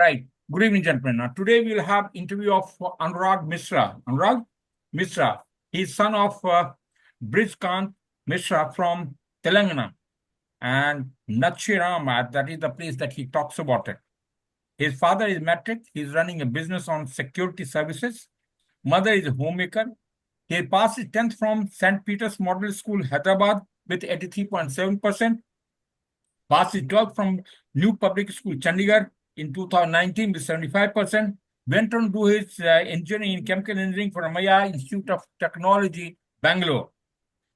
Right. Good evening, gentlemen. Now, today we will have interview of Anurag Mishra. Anurag Mishra, he's son of Brijkant Mishra from Telangana, and Nachiram, that is the place that he talks about it. His father is metric. He's running a business on security services. Mother is a homemaker. He passed his 10th from St. Peter's Model School, Hyderabad, with 83.7%. Passed his 12th from New Public School, Chandigarh, in 2019 with 75%. Went on to do his engineering in chemical engineering for Amaya Institute of Technology, Bangalore.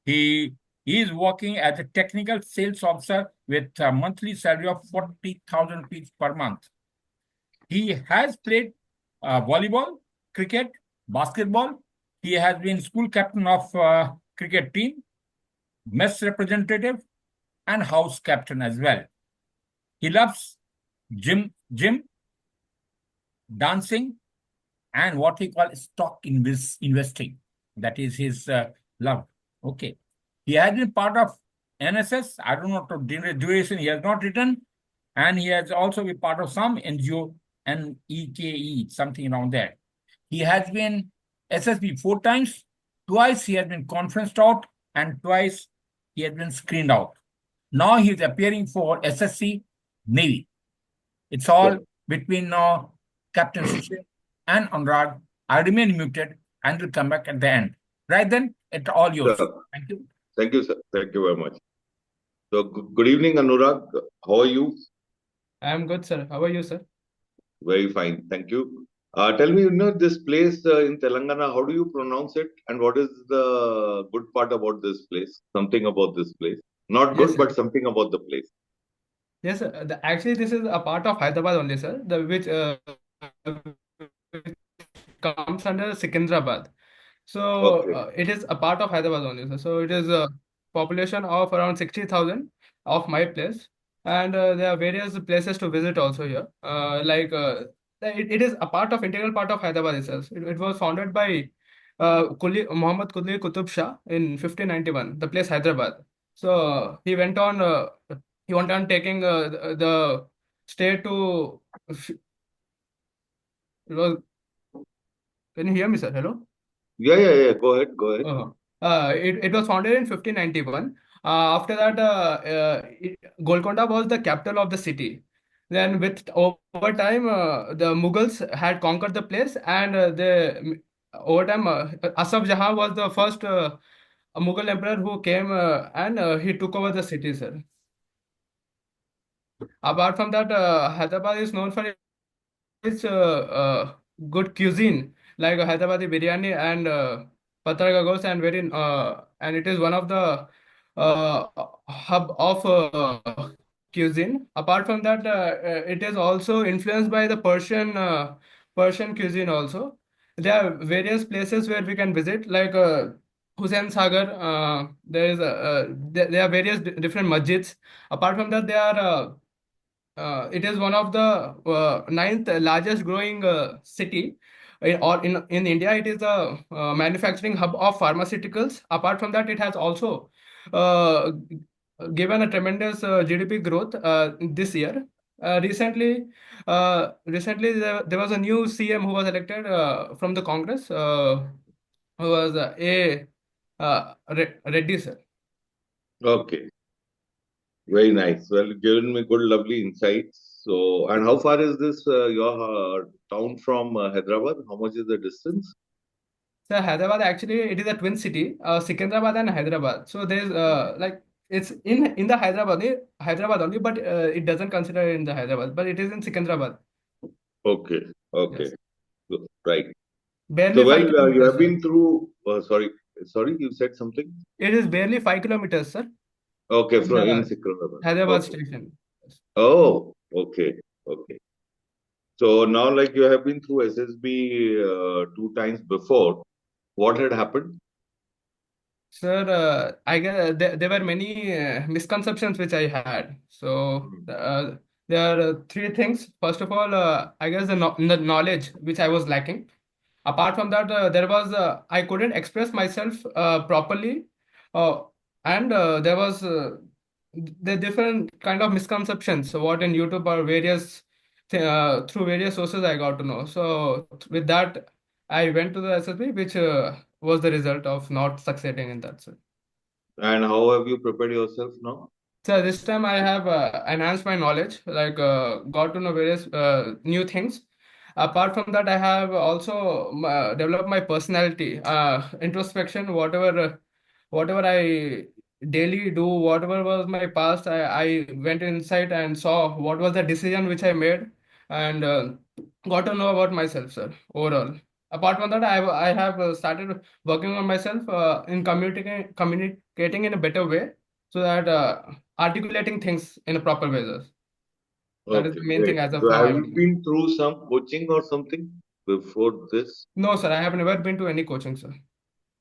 He is working as a technical sales officer with a monthly salary of 40,000 rupees per month. He has played volleyball, cricket, basketball. He has been school captain of cricket team, mess representative, and house captain as well. He loves gym, dancing, and what we call stock investing. That is his love. Okay. He has been part of NSS. I don't know the duration he has not written. And he has also been part of some NGO and EKE, something around there. He has been SSB 4 times. Twice he has been conferenced out, and twice he has been screened out. Now he is appearing for SSC Navy. It's all between Captain Sushil and Anurag. I remain muted and will come back at the end. Right then, it's all yours. Sir. Thank you. Thank you, sir. Thank you very much. So, good evening, Anurag. How are you? I'm good, sir. How are you, sir? Very fine. Thank you. Tell me, this place in Telangana, how do you pronounce it? And what is the good part about this place? Something about this place. Not Yes, good, sir. but something about the place. Yes, sir. Actually, this is a part of Hyderabad only, sir. Which comes under Secunderabad. So Okay. it is a part of Hyderabad only, sir. So it is a population of around 60,000 of my place, and there are various places to visit also here. It is a part of integral part of Hyderabad itself. It was founded by Muhammad Quli Qutub Shah in 1591. The place Hyderabad. So he went on taking the state to. It was. Can you hear me, sir? Hello. Yeah. Go ahead. Go ahead. It was founded in 1591. After that, Golconda was the capital of the city. Then, over time, the Mughals had conquered the place, and over time, Asaf Jahan was the first Mughal emperor who came and he took over the city, sir. Apart from that, Hyderabad is known for its good cuisine, like Hyderabadi biryani and patra gagos, and it is one of the uh, hub of cuisine. Apart from that, it is also influenced by the Persian cuisine also. There are various places where we can visit, like Hussain Sagar. There are various different masjids. Apart from that, it is one of the ninth largest growing city in India. It is a manufacturing hub of pharmaceuticals. Apart from that, it has also uh, given a tremendous GDP growth this year. Recently there was a new CM who was elected from the Congress, who was Reddy, sir. Okay. Very nice. Well, given me good, lovely insights. So, and how far is this your town from Hyderabad? How much is the distance? So Hyderabad, actually it is a twin city, Secunderabad and Hyderabad. So there's it's in the Hyderabad only, but it doesn't consider in the Hyderabad, but it is in Secunderabad. Okay. Yes, Right. So, barely well, 5 kilometers, you have sir. been through. Sorry, you said something. It is barely 5 kilometers, sir, Okay, from from in the Secunderabad. Hyderabad Okay. station. Yes. Oh, okay. So now, like you have been through SSB 2 times before. What had happened? Sir, I guess there were many misconceptions which I had. So there are three things. First of all, I guess the knowledge which I was lacking. Apart from that, I couldn't express myself properly, uh, and there was the different kind of misconceptions. So what in YouTube or various through various sources I got to know. So with that, I went to the SSB, which was the result of not succeeding in that. So, And how have you prepared yourself now? so this time I have enhanced my knowledge, like got to know various new things. Apart from that, I have also developed my personality, introspection, whatever I daily do, whatever was my past, I went inside and saw what was the decision which I made, and got to know about myself, sir, overall. Apart from that, I have started working on myself in communicating in a better way, so that articulating things in a proper way, sir. That is Okay, the main great. thing as of So now have I'm you doing. been through some coaching or something before this? No, sir, I have never been to any coaching, sir.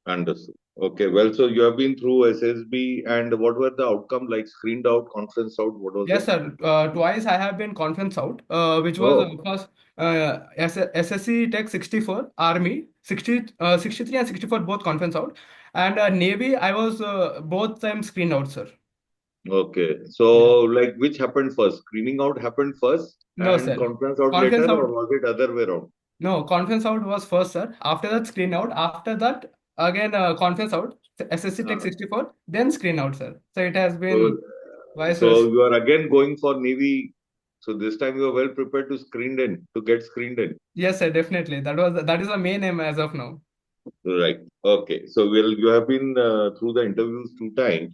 Understood. Okay, well, so you have been through SSB, and what were the outcome like? Screened out, conference out, what was Yes, it? sir. Twice I have been conference out, which was Oh, first SSC Tech 64, Army 63 and 64 both conference out, and Navy I was both times screened out, sir. okay. Yeah. So, like, which happened first? Screening out happened first No, and sir. conference out later, Conference or out. was it other way around? No, conference out was first, sir. After that, screen out. After that, again conference out. SSC Tech Uh, 64, then screen out, sir. So it has so, been vice so versa. you are again going for Navy. So this time you are well prepared to screened in, to get screened in. Yes, sir. Definitely. That is the main aim as of now. Right. Okay. So, well, you have been through the interviews 2 times.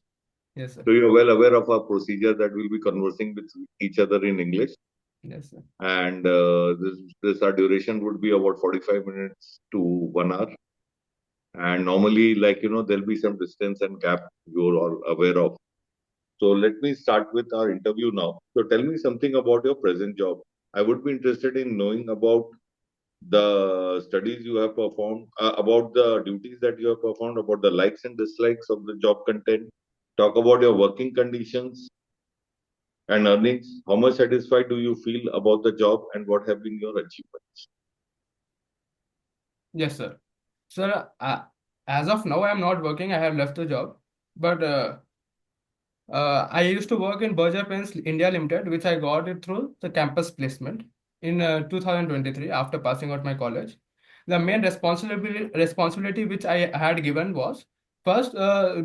Yes, sir. So you're well aware of our procedure that we'll be conversing with each other in English. Yes, sir. And this our duration would be about 45 minutes to 1 hour. And normally, like, there'll be some distance and gap you're all aware of. So let me start with our interview now. So tell me something about your present job. I would be interested in knowing about the studies you have performed, about the duties that you have performed, about the likes and dislikes of the job content. Talk about your working conditions and earnings. How much satisfied do you feel about the job, and what have been your achievements? Yes, sir. Sir, as of now, I am not working. I have left the job. But I used to work in Berger Pens India Limited, which I got it through the campus placement in 2023 after passing out my college. The main responsibility which I had given was first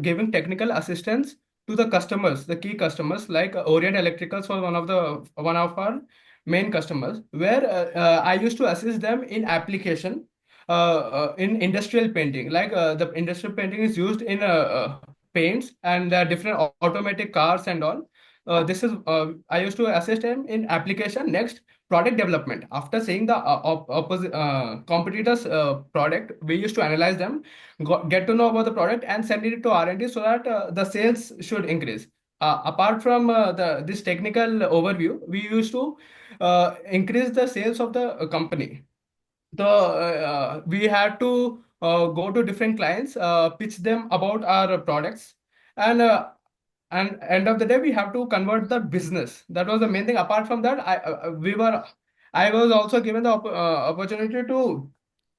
giving technical assistance to the customers, the key customers like Orient Electricals was one of our main customers, where I used to assist them in application in industrial painting. Like the industrial painting is used in paints and there are different automatic cars and all. This is I used to assist him in application. Next, product development. After seeing the opposite competitors' product, we used to analyze them, get to know about the product, and send it to R&D so that the sales should increase. Apart from the this technical overview, we used to increase the sales of the company. We had to go to different clients, pitch them about our products, and end of the day we have to convert the business. That was the main thing. Apart from that, I was also given the opportunity to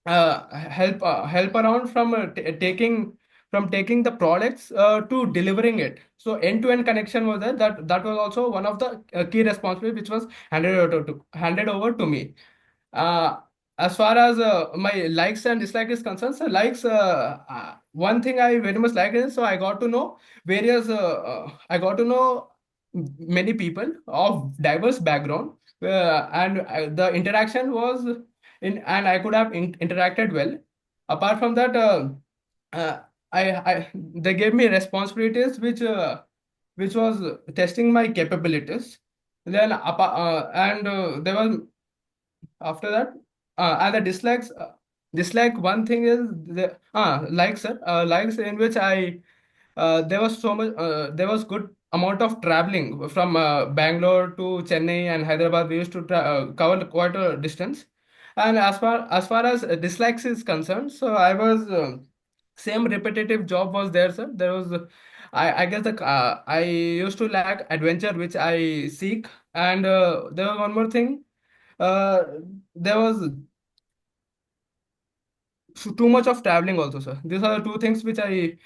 help around from taking the products to delivering it. So end-to-end connection was there. That was also one of the key responsibility which was handed over to me. uh, as far as my likes and dislikes is concerned, so likes, one thing I very much like is, so I got to know many people of diverse background, and the interaction was and I could have interacted well. Apart from that, uh, they gave me responsibilities which was testing my capabilities. Then and there was after that, and the dislikes, dislike one thing is the likes, sir, likes in which I there was so much there was good amount of traveling from Bangalore to Chennai and Hyderabad. We used to cover quite a distance. And as far as dislikes is concerned, so I was same repetitive job was there, sir. There was I guess the I used to lack adventure which I seek. And there was one more thing. uh, there was too much of traveling also, sir. These are the two things which I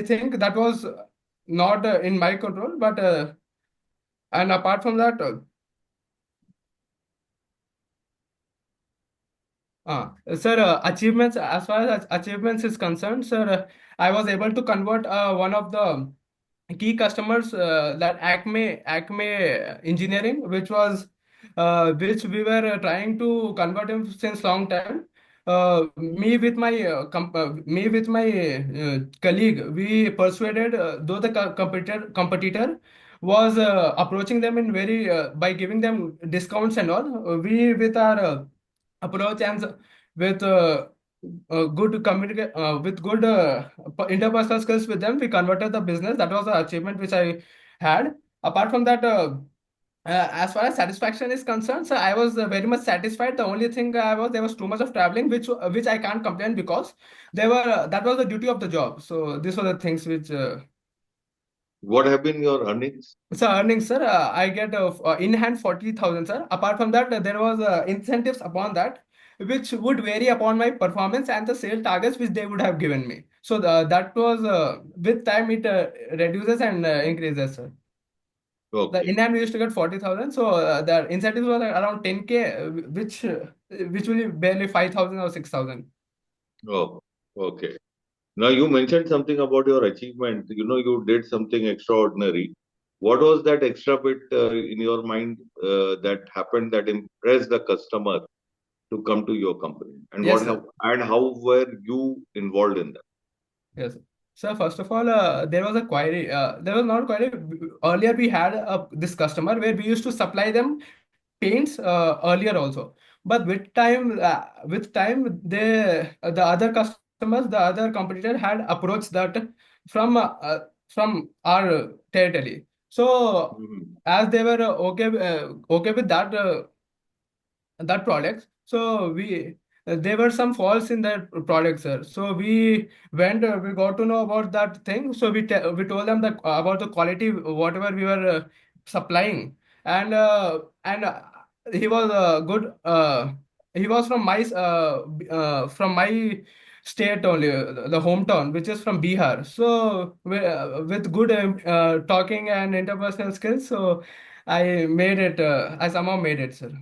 think that was not in my control. But and apart from that, Sir, achievements, as far as achievements is concerned, sir, I was able to convert one of the key customers, that Acme Engineering, which we were trying to convert him since long time. Me with my colleague, we persuaded, though the competitor was approaching them in very by giving them discounts and all. We with our approach and with with good interpersonal skills with them, we converted the business. That was the achievement which I had. Apart from that, as far as satisfaction is concerned, so I was very much satisfied. The only thing there was too much of traveling, which I can't complain, because that was the duty of the job. So these were the things which. What have been your earnings? So earnings, sir, I get in hand 40,000, sir. Apart from that, there was incentives upon that, which would vary upon my performance and the sale targets which they would have given me. So that was with time it reduces and increases, sir. The Okay. in hand we used to get 40,000, so the incentives were around 10K, which will be barely 5,000 or 6,000. Oh, okay. Now you mentioned something about your achievement. You did something extraordinary. What was that extra bit in your mind that happened that impressed the customer to come to your company? And Yes, sir. how were you involved in that? Yes. So first of all, there was a query. There was not a query. Earlier, we had this customer where we used to supply them paints earlier also. But with time, the other customers, the other competitor had approached that from our territory. So Mhm. as they were okay with that product, so there were some faults in that product, sir. So we got to know about that thing. So we told them that about the quality whatever we were supplying. And he was good. He was from my state only, the hometown, which is from Bihar. So with good talking and interpersonal skills, so I somehow made it, sir.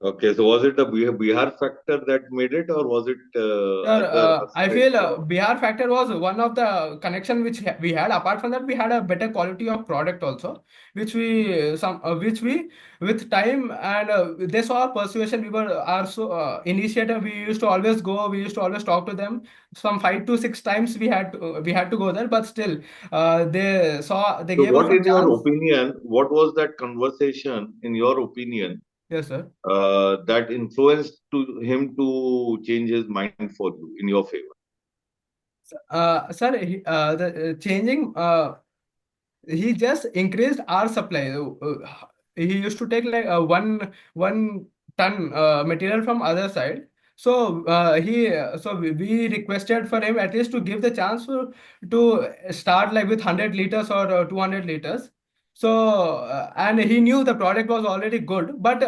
Okay, so was it the Bihar factor that made it, or was it Sir, other I aspect? feel Bihar factor was one of the connection which we had. Apart from that, we had a better quality of product also, which we with time and they saw our persuasion. We were our so initiative. We used to always go. We used to always talk to them. Some 5 to 6 times we had to go there, but still, they So, gave us what, a in your chance. opinion, what was that conversation, in your opinion, Yes, sir. that influenced him to change his mind for you in your favor? Sir, the changing. He just increased our supply. He used to take like one ton material from other side. So we requested for him at least to give the chance to start like with 100 liters or 200 liters. And he knew the product was already good, but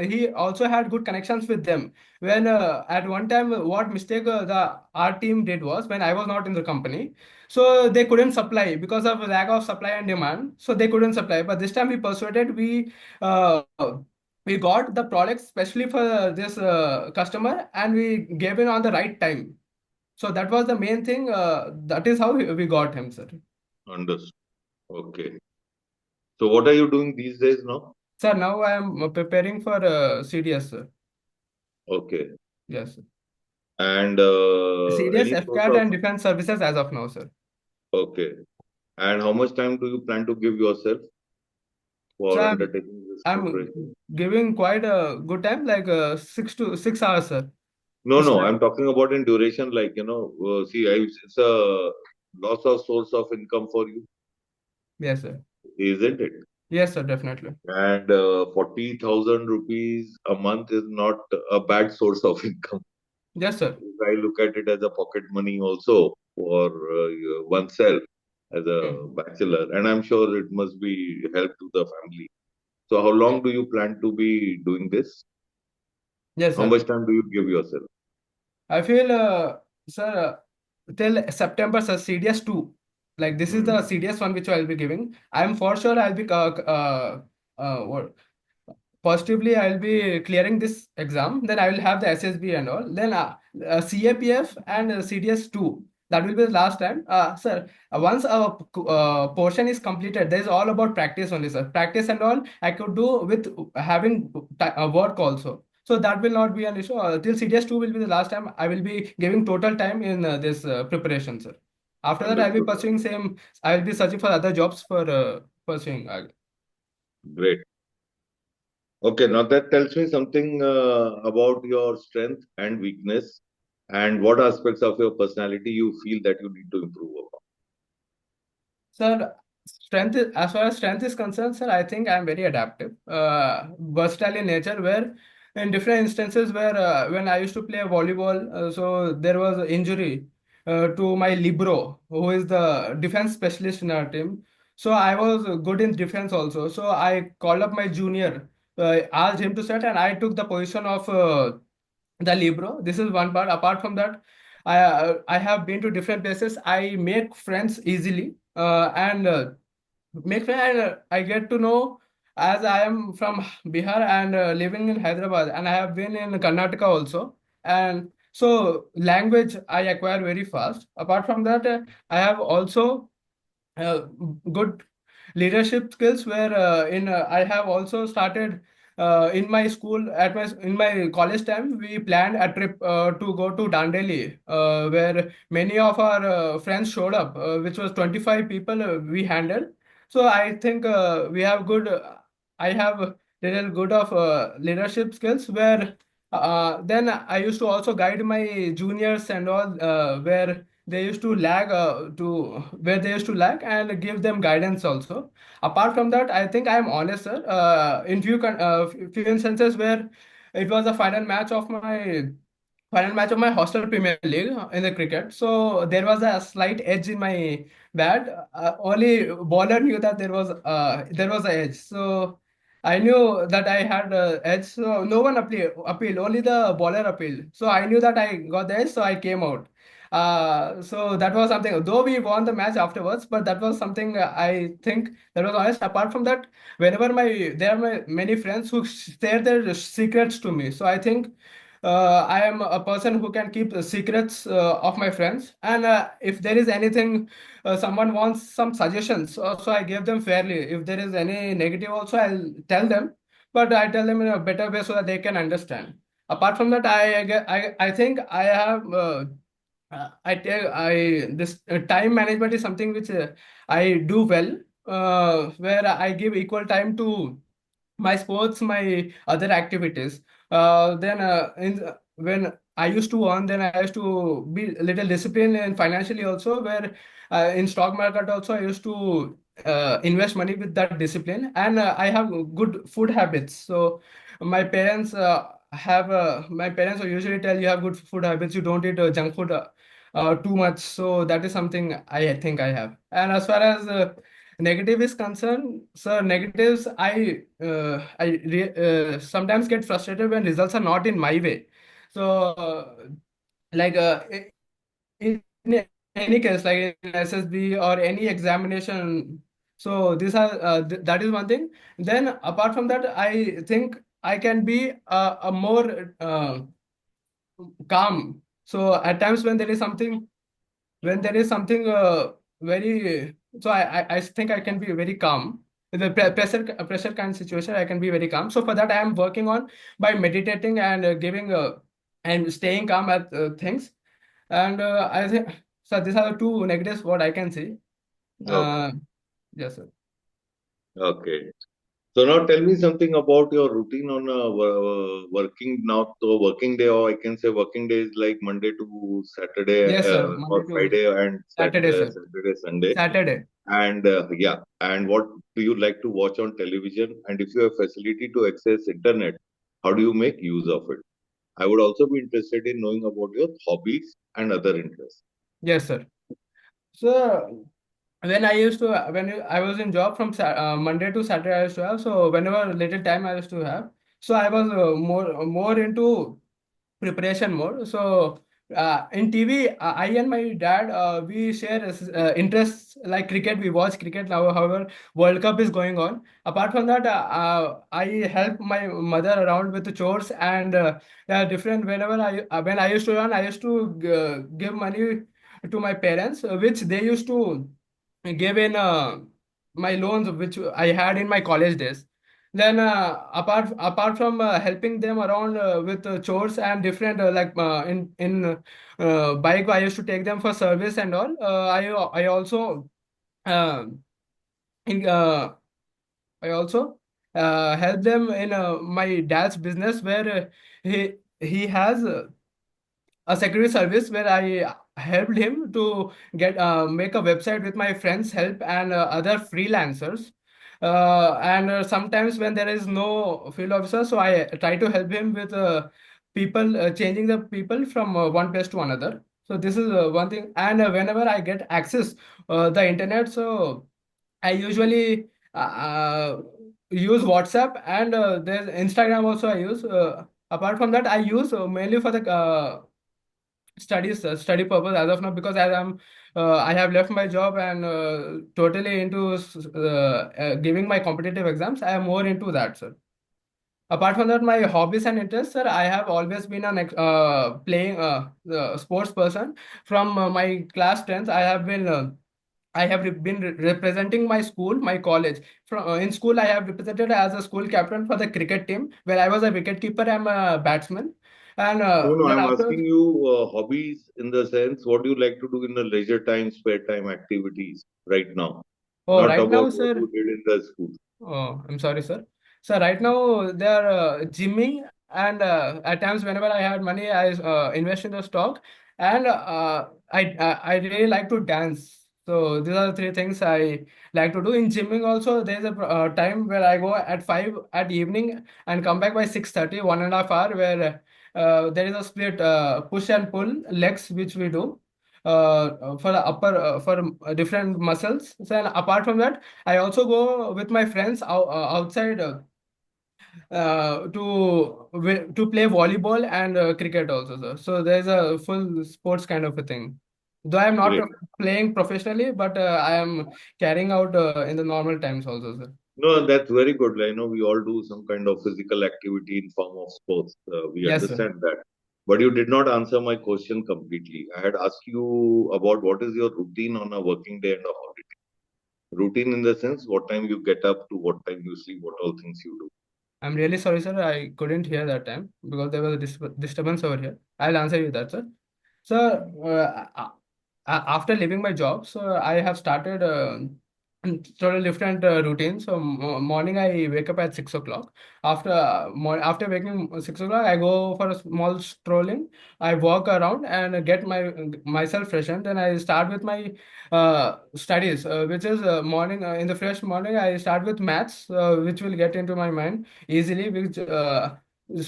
he also had good connections with them. When at one time, what mistake the our team did was, when I was not in the company, so they couldn't supply because of lack of supply and demand. So they couldn't supply. But this time we persuaded, uh, we got the product specially for this customer, and we gave it on the right time. So that was the main thing. That is how we got him, sir. Understood. Okay. So, what are you doing these days now? Sir, now I am preparing for CDS, sir. Okay. Yes, sir. And CDS, any sort FCAT, of, and defense services as of now, sir. okay. And how much time do you plan to give yourself So for undertaking this I'm preparation? giving quite a good time, like 6 to 6 hours, sir. No, To no, study. I'm talking about in duration, it's a loss of source of income for you, Yes, sir. isn't it? Yes, sir, definitely. And 40,000 rupees a month is not a bad source of income. Yes, sir. If I look at it as a pocket money also for oneself as a Mm. bachelor, and I'm sure it must be help to the family. So, how long do you plan to be doing this? Yes, How sir. much time do you give yourself? I feel, sir, till September, sir, CDS 2. Like this is the Hmm. CDS one which I'll be giving. I'm for sure I'll be what, positively I'll be clearing this exam. Then I will have the SSB and all. Then CAPF and CDS 2. That will be the last time. Sir, once a portion is completed, there is all about practice only, sir. Practice and all I could do with having work also. So that will not be an issue. Till CDS 2 will be the last time I will be giving total time in this preparation, sir. After that, I'll be Understood. pursuing same. I will be searching for other jobs for pursuing. Great. Okay, now that tells me something about your strength and weakness, and what aspects of your personality you feel that you need to improve upon. Sir, as far as strength is concerned, sir, I think I'm very adaptive, versatile in nature. Where in different instances where when I used to play volleyball, so there was an injury to my libero, who is the defense specialist in our team. So I was good in defense also. So I called up my junior, asked him to set, and I took the position of the libero. This is one part. Apart from that, I have been to different places. I make friends easily, and make friends. And, I get to know, as I am from Bihar and living in Hyderabad, and I have been in Karnataka also, and so language I acquire very fast. Apart from that, I have also uh, good leadership skills where in I have also started in my school at my in my college time we planned a trip to go to Dandeli where many of our friends showed up, which was 25 people we handled. So I think we have good I have little good of leadership skills where then I used to also guide my juniors and all where they used to lag to where they used to lag and give them guidance also. Apart from that, I think I am honest, sir. In few instances where it was the final match of my hostel Premier League in the cricket. So there was a slight edge in my bat. Only bowler knew that there was a edge. So I knew that I had a edge. So no one appealed. Only the bowler appealed. So I knew that I got the edge. So I came out. So that was something. Though we won the match afterwards, but that was something I think that was honest. Apart from that, there are many friends who share their secrets to me. So I think I am a person who can keep the secrets of my friends. And if there is anything, someone wants some suggestions, so I give them fairly. If there is any negative, also I'll tell them, but I tell them in a better way so that they can understand. Apart from that, I think I have. I this time management is something which I do well, where I give equal time to my sports, my other activities. Then when I used to earn, then I used to be a little disciplined and financially also. Where in stock market also I used to invest money with that discipline, and I have good food habits. So my parents will usually tell you have good food habits. You don't eat junk food too much. So that is something I think I have. And as far as negative is concerned, sir, negatives sometimes get frustrated when results are not in my way. So like in any case, like in SSB or any examination. So that is one thing. Then apart from that, I think I can be a more calm. So at times when there is something very so I think I can be very calm in the pressure kind of situation. I can be very calm. So for that I am working on by meditating and giving and staying calm at things. And I think so these are the two negatives what I can see. Okay. uh, yes, sir. Okay. So now tell me something about your routine on a working now. So working day, or I can say working day is like Monday to Saturday Yes, sir. or Monday to Friday and Saturday, sir. Saturday, Sunday. Saturday. And yeah, and what do you like to watch on television? And if you have facility to access internet, how do you make use of it? I would also be interested in knowing about your hobbies and other interests. Yes, sir. So when I was in job from Monday to Saturday I used to have. So whenever little time I used to have, so I was more into preparation mode. So in TV, I and my dad, we share interests like cricket. We watch cricket now. However, World Cup is going on. Apart from that, I help my mother around with the chores and different. Whenever when I used to run, I used to give money to my parents, which they used to give in my loans, which I had in my college days. Then apart from helping them around with chores and different in bike, I used to take them for service and all. I also uh, in I also help them in my dad's business where he has a security service where I helped him to get make a website with my friends' help and other freelancers. And sometimes when there is no field officer, so I try to help him with people changing the people from one place to another. So this is one thing. And whenever I get access the internet, so I usually use WhatsApp and there's Instagram also I use. Apart from that, I use mainly for the study purpose as of now, because as I have left my job and totally into giving my competitive exams. I am more into that, sir. Apart from that, my hobbies and interests, sir, I have always been an playing sports person. From my class 10th, I have been representing my school, my college. From in school, I have represented as a school captain for the cricket team, where I was a wicket keeper. I'm a batsman, and No, no, then I'm after. asking you hobbies in the sense what do you like to do in the leisure time, spare time activities right now, Oh, not right now, about what sir. you did in the school. Oh, I'm sorry, sir. So right now they are gymming, and at times whenever I had money, I invest in the stock, and I really like to dance. So these are the three things I like to do. In gymming also, there's a time where I go at 5 at evening and come back by 6:30, 1.5 hour, where there is a split push and pull legs which we do for the upper for different muscles. So and apart from that, I also go with my friends outside to play volleyball and cricket also, sir. So there's a full sports kind of a thing. Though I am not Great. playing professionally, but I am carrying out in the normal times also, sir. No, that's very good. I know we all do some kind of physical activity in form of sports. We Yes, sir. understand that. But you did not answer my question completely. I had asked you about what is your routine on a working day and a holiday. Routine in the sense what time you get up to what time you sleep, what all things you do. I'm really sorry, sir. I couldn't hear that time because there was a disturbance over here. I'll answer you that, sir. So, after leaving my job, so I have started total different routines. So, morning I wake up at 6 o'clock. After waking 6 o'clock, I go for a small strolling. I walk around and get myself freshened. Then I start with my studies, which is morning. In the fresh morning, I start with maths, which will get into my mind easily. Which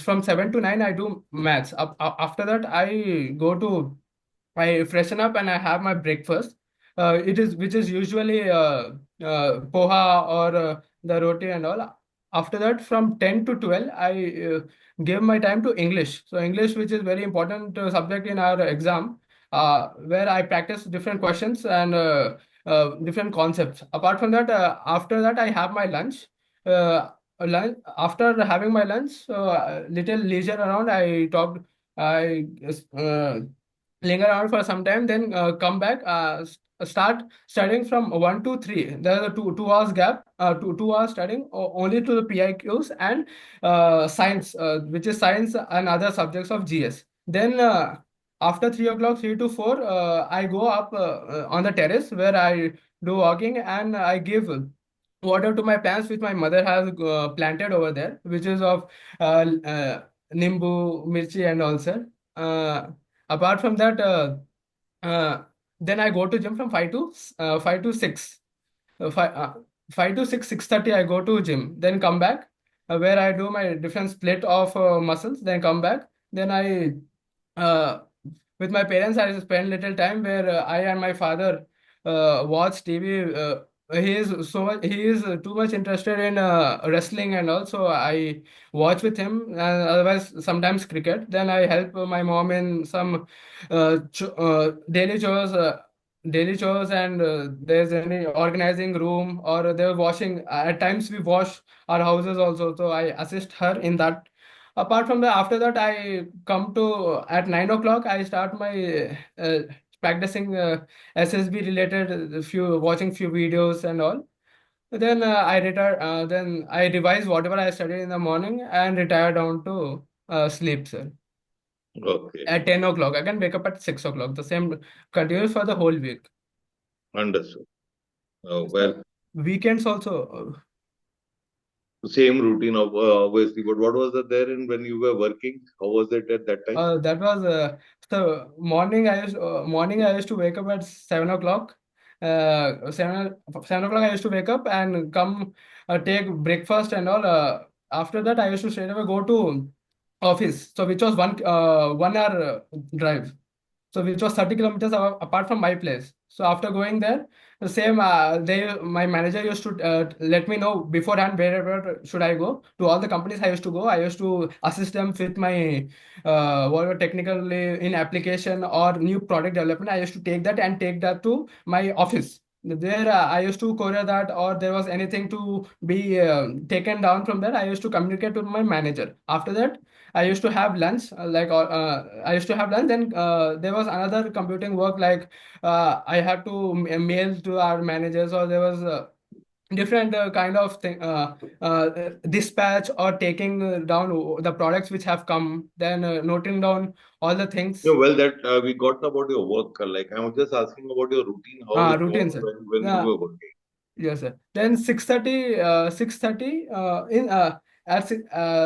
from 7 to 9, I do maths. After that, I freshen up and I have my breakfast. Which is usually poha or the roti and all. After that, from 10 to 12, I give my time to English. So English, which is very important subject in our exam, where I practice different questions and different concepts. Apart from that, after that, I have my lunch. After having my lunch, so little leisure around, I linger around for some time, then come back, start studying from 1 to 3. There's a 2 hours gap, 2 hours studying only to the PIQs and science, which is science and other subjects of GS. Then after 3 o'clock, 3 to 4, I go up on the terrace where I do walking and I give water to my plants which my mother has planted over there, which is of nimbu, mirchi, and also. Uh, Apart from that, uh, then I go to gym from 5 to 6. 6:30 I go to gym. Then come back where I do my different split of muscles. Then come back. Then I with my parents I spend little time where I and my father watch TV. he is too much interested in wrestling, and also I watch with him, and otherwise sometimes cricket. Then I help my mom in some daily chores, and there's any organizing room, or they're washing. At times we wash our houses also, so I assist her in that. Apart from that, after that I come to at 9 o'clock. I start my practicing SSB related, few watching few videos and all. Then I retire. Then I revise whatever I studied in the morning and retire down to sleep, sir. Okay, At 10 o'clock, I can wake up at 6 o'clock. The same continues for the whole week. understood. Yes, Well, sir. Weekends also. same routine of obviously, but what was there in when you were working? How was it at that time? That was so morning. I used to wake up at 7 o'clock. 7 o'clock. I used to wake up and come take breakfast and all. After that, I used to straight away go to office. So which was 1 hour drive. So which was 30 kilometers apart from my place. So after going there, the same my manager used to let me know beforehand wherever should I go. To all the companies I used to go, I used to assist them with my whatever technically in application or new product development. I used to take that to my office. There I used to courier that, or there was anything to be taken down from there. I used to communicate with my manager. After that, I used to have lunch, I used to have lunch. Then there was another computing work, like I had to mail to our managers, or there was different kind of thing, dispatch or taking down the products which have come, then noting down all the Yeah, things, well, that we got about your work. Like, I was just asking about your routine, how it was routines. when you were working. Yes, sir. Then 6:30, 6:30 at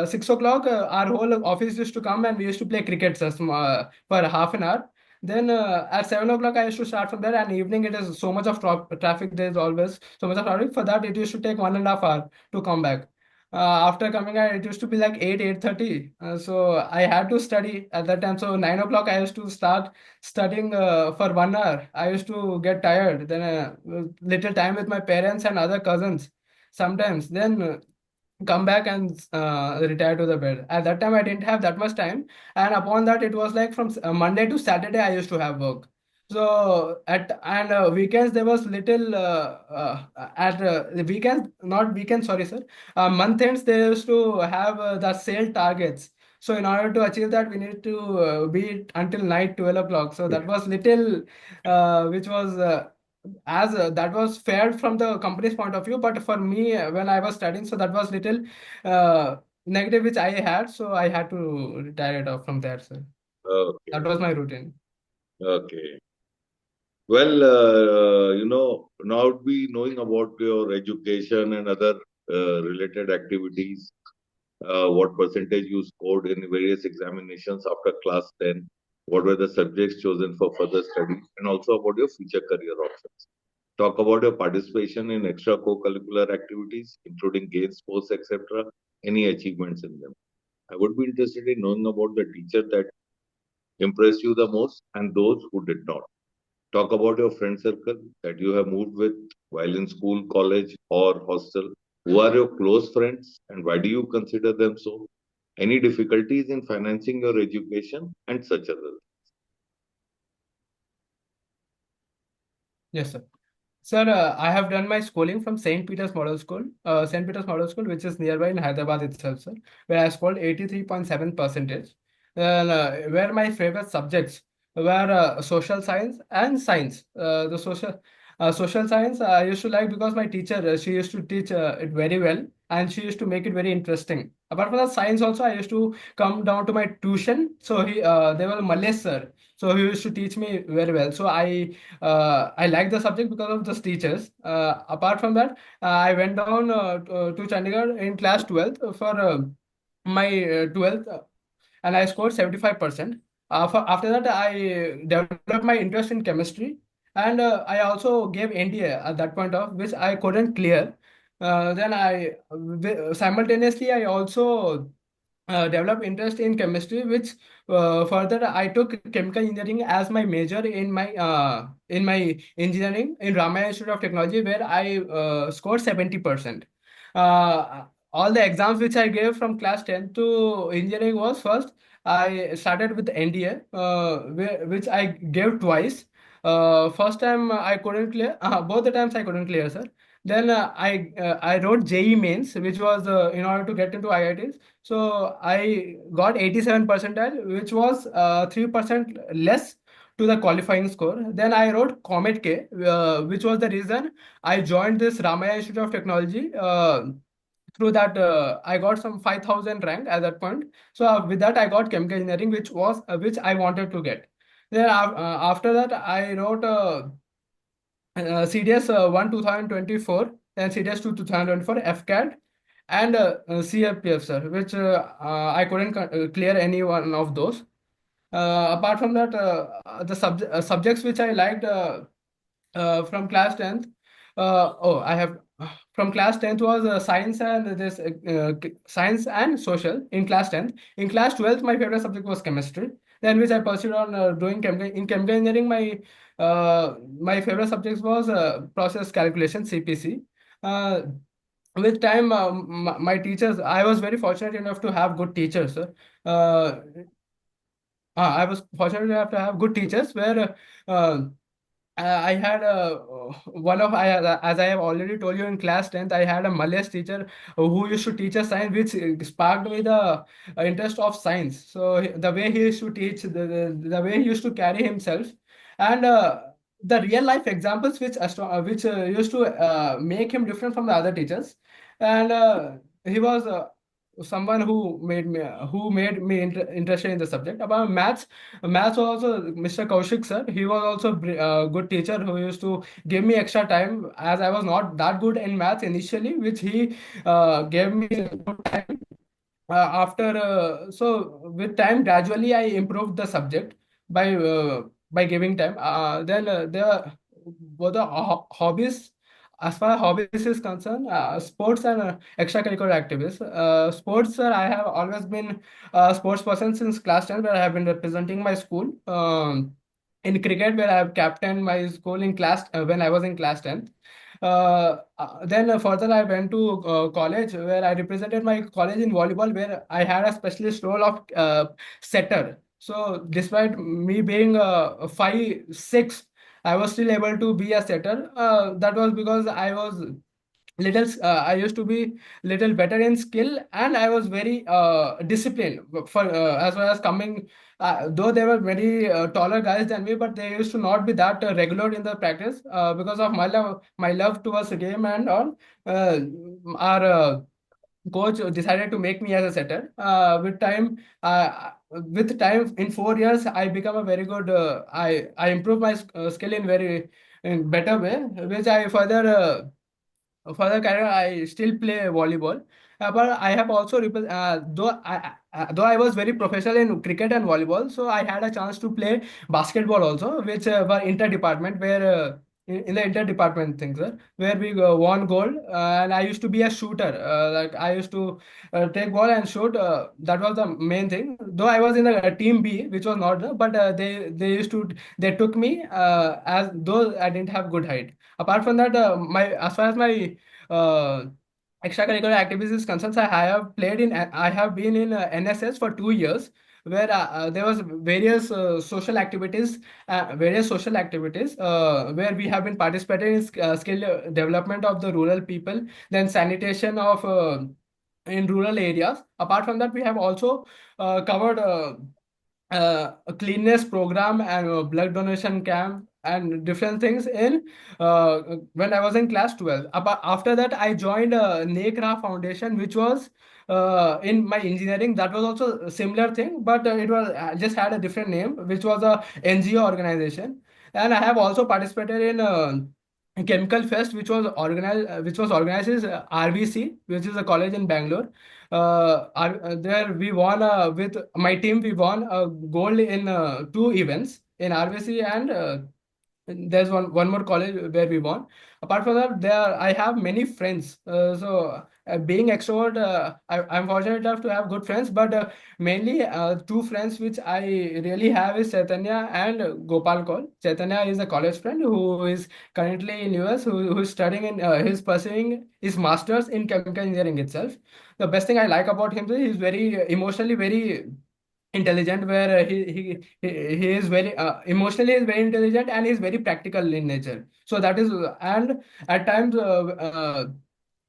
6 o'clock, our whole office used to come and we used to play cricket, sir, for half an hour. Then at 7 o'clock, I used to start from there. And evening, it is so much of traffic. There is always so much of traffic. For that, it used to take 1.5 hours to come back. After coming out, it used to be like 8:30. So I had to study at that time. So 9 o'clock, I used to start studying for 1 hour. I used to get tired. Then little time with my parents and other cousins sometimes. Then come back and retire to the bed. At that time, I didn't have that much time, and upon that, it was like from Monday to Saturday, I used to have work. So at and weekends there was little at the weekends, not weekends, sorry, sir. Month ends they used to have the sale targets. So in order to achieve that, we need to be until night 12 o'clock. So that was little, which was as that was fair from the company's point of view, but for me when I was studying, so that was little uh, negative which I had, so I had to retire it off from there, sir. Okay, That was my routine. okay. Well, now we knowing about your education and other related activities, what percentage you scored in various examinations after class 10, what were the subjects chosen for further study, and also about your future career options. Talk about your participation in extra co-curricular activities, including games, sports, etc. Any achievements in them. I would be interested in knowing about the teacher that impressed you the most and those who did not. Talk about your friend circle that you have moved with while in school, college, or hostel. Who are your close friends and why do you consider them so? Any difficulties in financing your education and such others. Yes, sir. Sir, I have done my schooling from St. Peter's Model School, which is nearby in Hyderabad itself, sir, where I scored 83.7 percentage. And where my favorite subjects were social science and science. The social science I used to like because my teacher, she used to teach it very well, and she used to make it very interesting. Apart from that, science also I used to come down to my tuition. So there was Malay sir, so he used to teach me very well. So I like the subject because of the teachers. Apart from that, I went down to Chandigarh in class 12th for my 12th, and I scored 75%. After that, I developed my interest in chemistry, and I also gave NDA at that point of which I couldn't clear. Then simultaneously I also developed interest in chemistry, which further I took chemical engineering as my major in my engineering in Ramaya Institute of Technology, where I scored 70%. All the exams which I gave from class 10 to engineering was first I started with NDA, which I gave twice. First time I couldn't clear. Both the times I couldn't clear, sir. Then I wrote JE mains, which was in order to get into IITs. So I got 87 percentile, which was 3% less to the qualifying score. Then I wrote Comet K, which was the reason I joined this Ramaya Institute of Technology. Through that, I got some 5,000 rank at that point. So with that, I got chemical engineering, which I wanted to get. Then after that, I wrote CDS 1 2024 and CDS 2 2024 FCAT and CFPF, sir, which I couldn't clear any one of those. Apart from that, the subjects which I liked from class 10th, I have from class 10th was science and social in class 10th. In class 12th, my favorite subject was chemistry. Then which I pursued on doing chemical engineering. My favorite subjects was process calculation CPC. Uh, with time, my teachers, I was very fortunate enough to have good teachers. Uh, I was fortunate enough to have good teachers where I had one of I as I have already told you in class 10th, I had a Malayalam teacher who used to teach us science, which sparked me the interest of science. So the way he used to teach, the way he used to carry himself, and the real life examples which used to make him different from the other teachers, and he was someone who made me interested in the subject. About maths was also Mr. Kaushik sir. He was also a good teacher who used to give me extra time as I was not that good in maths initially, which he gave me good time. After so with time, gradually I improved the subject by giving time. Then there were the hobbies. As far as hobbies is concerned, sports and extracurricular activities. Sports, sir, I have always been a sports person since class 10, where I have been representing my school. In cricket, where I have captained my school in class when I was in class 10th. Then further, I went to college where I represented my college in volleyball, where I had a specialist role of setter. So, despite me being 5'6", I was still able to be a setter. That was because I used to be little better in skill, and I was very disciplined for as well as coming. Though there were many taller guys than me, but they used to not be that regular in the practice because of my love towards the game and all. Our coach decided to make me as a setter. With time, in 4 years, I become a very good. I improved my skill in better way, which I further career, I still play volleyball. But I have also, though I was very professional in cricket and volleyball, so I had a chance to play basketball also, which were inter-department, where in the inter-department things, where we won gold. And I used to be a shooter. Like I used to take ball and shoot. That was the main thing. Though I was in a team B, which was not, but they took me as though I didn't have good height. Apart from that, my as far as my uh, extracurricular activities is concerned, I have been in NSS for 2 years, where there was various social activities where we have been participating in skill development of the rural people, then sanitation of in rural areas. Apart from that, we have also covered a cleanliness program and a blood donation camp and different things in when I was in class 12. After that, I joined Nekra Foundation, which was in my engineering. That was also a similar thing, but it was just had a different name, which was a NGO organization. And I have also participated in Chemical Fest, which was organized as RVC, which is a college in Bangalore. There we won with my team. We won a gold in two events in RVC, and there's one more college where we won. Apart from that, there I have many friends. So being extrovert, I'm fortunate enough to have good friends, but mainly two friends which I really have is Chaitanya and Gopal Kaul. Chaitanya is a college friend who is currently in US, who's studying in, he's pursuing his master's in chemical engineering itself. The best thing I like about him is he's very emotionally very intelligent, where he is very emotionally is very intelligent, and he's very practical in nature. So that is and at times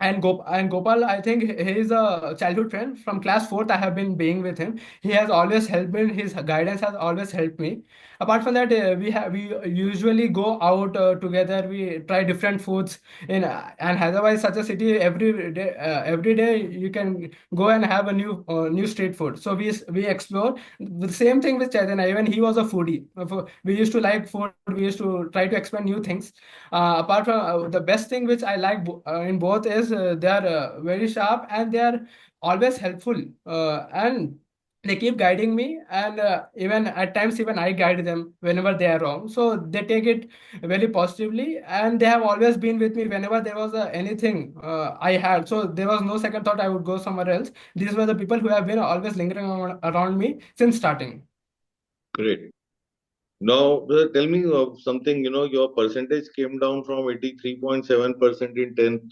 and Gopal, I think he is a childhood friend from class fourth. I have been being with him. He has always helped me. His guidance has always helped me. Apart from that, we usually go out together. We try different foods in and Hyderabad is such a city. Every day you can go and have a new street food. So we explore the same thing with Chaitanya. Even he was a foodie. We used to like food. We used to try to explore new things. Apart from the best thing which I like in both is they are very sharp, and they are always helpful, and they keep guiding me, and even at times even I guide them whenever they are wrong, so they take it very positively, and they have always been with me whenever there was anything I had. So there was no second thought I would go somewhere else. These were the people who have been always lingering around me since starting. Great. Now, tell me of something, your percentage came down from 83.7% in 10th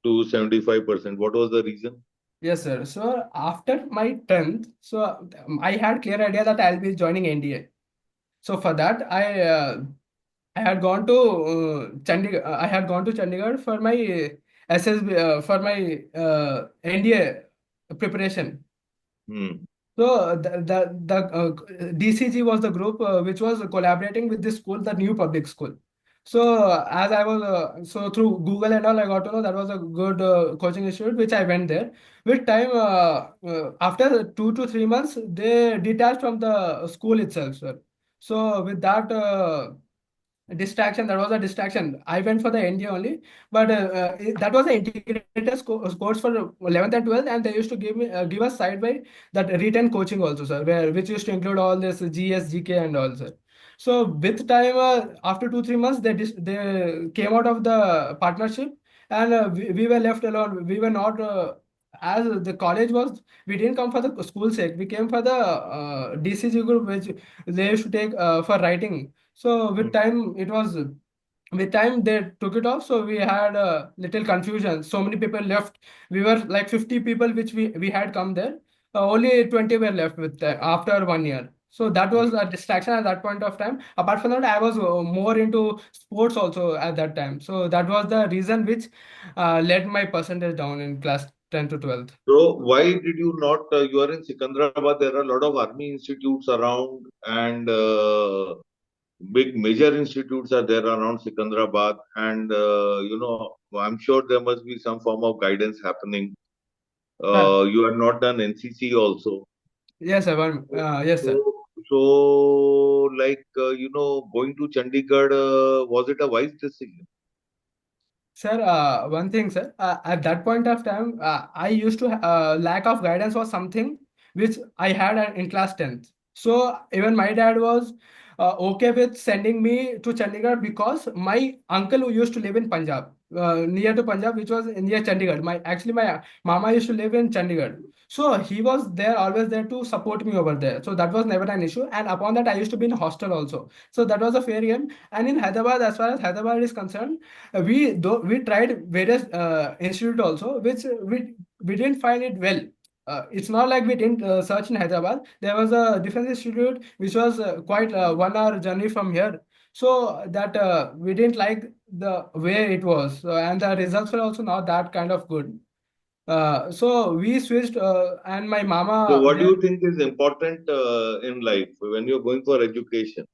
to 75%. What was the reason? Yes, sir. So after my 10th, so I had clear idea that I'll be joining NDA. So for that, I had gone to Chandigarh. I had gone to Chandigarh for my SSB for my NDA preparation. Hmm. So the DCG was the group which was collaborating with this school, the new public school. So as I was so through Google and all, I got to know that was a good coaching institute, which I went there. With time, after 2 to 3 months, they detached from the school itself, sir. So with that distraction, that was a distraction. I went for the NDA only, but that was an integrated course for 11th and 12th, and they used to give us side by that written coaching also, sir, where which used to include all this GS, GK, and all, sir. So with time, after 2 3 months, they came out of the partnership, and we were left alone. We were not. As the college was, we didn't come for the school sake. We came for the DCG group, which they used to take for writing. So with time they took it off. So we had a little confusion. So many people left. We were like 50 people, which we had come there. Only 20 were left with after 1 year. So that was a distraction at that point of time. Apart from that, I was more into sports also at that time. So that was the reason which led my percentage down in class 10 to 12th. So why did you not? You are in Sikandrabad. There are a lot of army institutes around, and big major institutes are there around Sikandrabad. And I'm sure there must be some form of guidance happening. You have not done NCC also. Yes, sir. Yes, So, sir. going to Chandigarh, was it a wise decision? Sir, one thing, sir. At that point of time, I used to lack of guidance was something which I had in class 10th. So even my dad was okay with sending me to Chandigarh because my uncle who used to live in Punjab, near to Punjab, which was near Chandigarh. My mama used to live in Chandigarh. So he was there, always there to support me over there. So that was never an issue. And upon that, I used to be in hostel also. So that was a fair game. And in Hyderabad, as far as Hyderabad is concerned, we tried various institute also, which we didn't find it well. It's not like we didn't search in Hyderabad. There was a different institute which was quite 1 hour journey from here. So that we didn't like the way it was, and the results were also not that kind of good. So we switched, and my So, mama what do there. you think is important in life when you're going for education?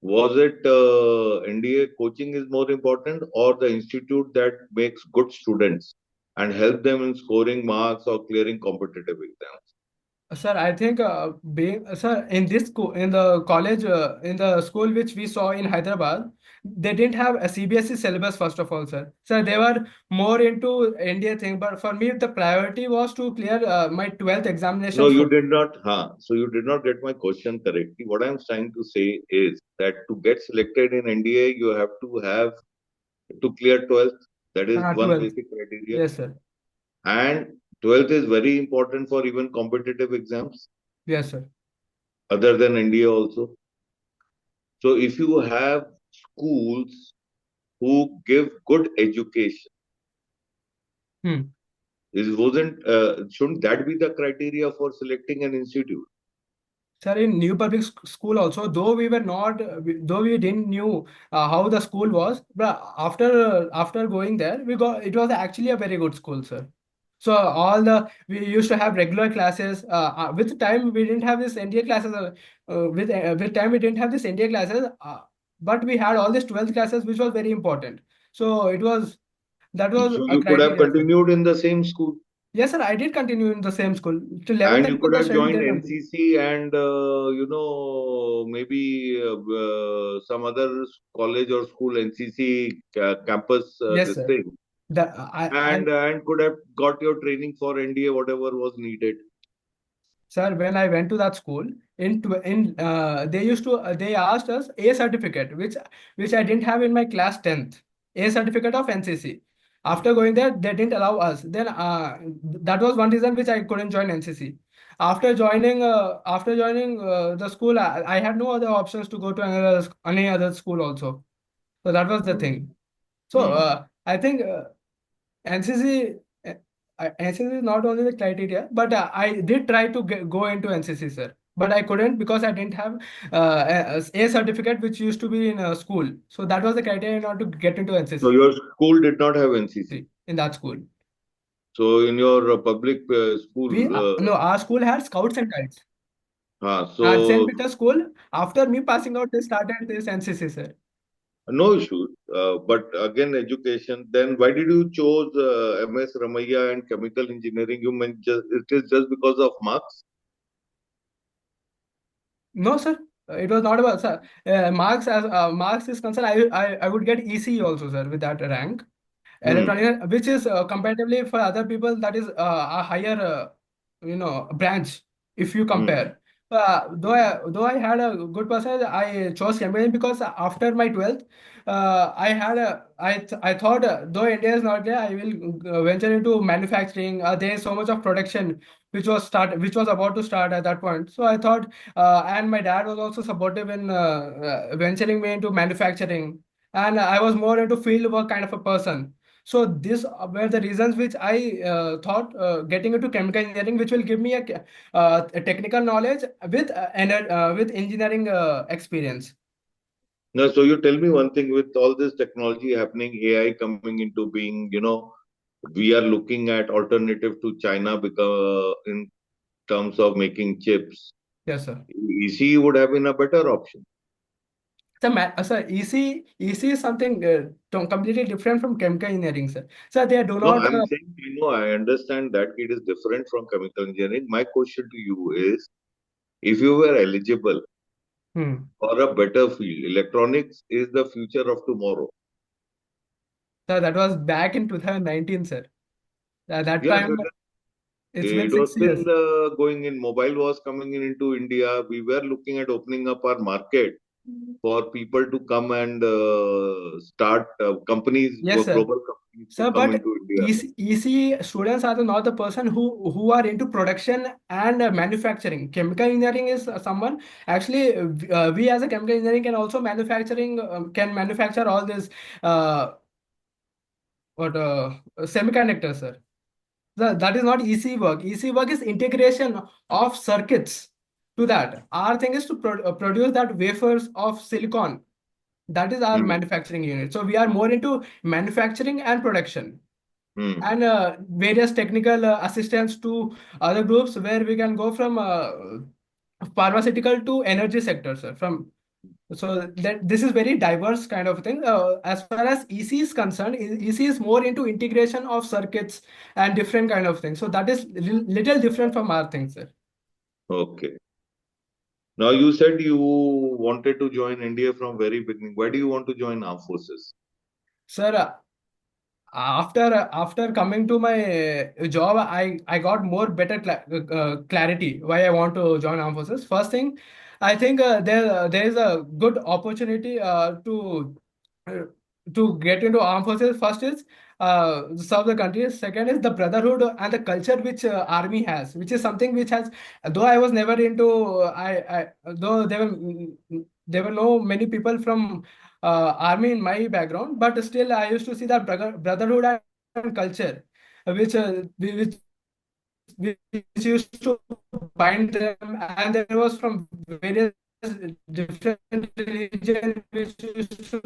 Was it NDA coaching is more important, or the institute that makes good students and help them in scoring marks or clearing competitive exams? Sir, I think being sir in this school, in the college, in the school which we saw in Hyderabad, they didn't have a CBSE syllabus first of all, sir. Sir, they were more into India thing, but for me the priority was to clear my 12th No, examinations you first. did not. So you did not get my question correctly. What I'm trying to say is that to get selected in NDA, you have to clear 12th. That is one 12th. basic criteria. Yes, sir. And 12th is very important for even competitive exams, Yes, sir. other than India also. So if you have schools who give good education, Hmm. shouldn't that be the criteria for selecting an institute? Sir, in new public school also, though we were not, though we didn't knew how the school was, but after going there, we got it was actually a very good school, sir. So all the we used to have regular classes. With time, we didn't have this NDA classes. With time, we didn't have this NDA classes. But we had all these 12th classes, which was very important. So that was So a you could have criteria, sir. continued in the same school, Yes, sir. I did continue in the same school till and 11th and you could 12th. I have studied joined there only. NCC and maybe some other college or school NCC campus Yes, this sir. thing, The I and could have got your training for NDA whatever was needed. Sir, when I went to that school, they used to they asked us a certificate, which I didn't have in my class 10th, a certificate of NCC. After going there, they didn't allow us. Then that was one reason which I couldn't join NCC. After joining the school, I had no other options to go to any other school also. So that was the Hmm. thing. So Hmm. I think NCC, NCC is not only the criteria, but I did try to go into NCC, sir. But I couldn't because I didn't have a certificate which used to be in a school. So that was the criteria not to get into So NCC your school did not have NCC. in that school. So in your public school, We no, our school had scouts and guides. At St. so Peter's School, after me passing out, they started this NCC, sir. no issues. But again, education. Then why did you chose MS Ramaiah and chemical engineering? You meant just it is just because of marks? No, sir. It was not about sir. Marks is concerned, I would get EC also, sir, with that rank. Hmm. Electronic, which is comparatively for other people, that is a higher branch if you Hmm. compare. Though I had a good percentage, I chose chemistry because after my 12th, I thought, though India is not there, I will venture into manufacturing. There is so much of production which was about to start at that point. So I thought, and my dad was also supportive in venturing me into manufacturing, and I was more into field work kind of a person. So these were the reasons which I thought getting into chemical engineering, which will give me a technical knowledge with engineering experience. Now, so you tell me one thing: with all this technology happening, AI coming into being, we are looking at alternative to China because in terms of making chips. Yes, sir. EC would have been a better option. Sir, EC is something completely different from chemical engineering, sir. So they do No, not. I'm saying, I understand that it is different from chemical engineering. My question to you is, if you were eligible Hmm. for a better field, electronics is the future of tomorrow. Sir, that was back in 2019, sir. At that Yes, time, it's been it was 6 years. still going in. Mobile was coming in into India. We were looking at opening up our market for people to come and start companies, Yes, sir. global companies to Sir, come but into India. EC students are not the person who are into production and manufacturing. Chemical engineering is someone actually we as a chemical engineering can manufacture all this uh, what semiconductors, sir. That is not EC work. EC work is integration of circuits to that. Our thing is to produce that wafers of silicon. That is our Hmm. manufacturing unit. So we are more into manufacturing and production, Hmm. and various technical assistance to other groups where we can go from pharmaceutical to energy sector, sir. From so that this is very diverse kind of thing. As far as EC is concerned, EC is more into integration of circuits and different kind of things. So that is little different from our things, sir. Okay. Now you said you wanted to join India from very beginning. Why do you want to join armed forces? Sir, after coming to my job, I got more better clarity why I want to join armed forces. First thing, I think there is a good opportunity uh, to get into armed forces. First is serve the country. Second is the brotherhood and the culture which army has, which is something which has. Though I was never into, I though there were no many people from army in my background, but still I used to see that brotherhood and culture, which used to bind them, and there was from various different religion which used to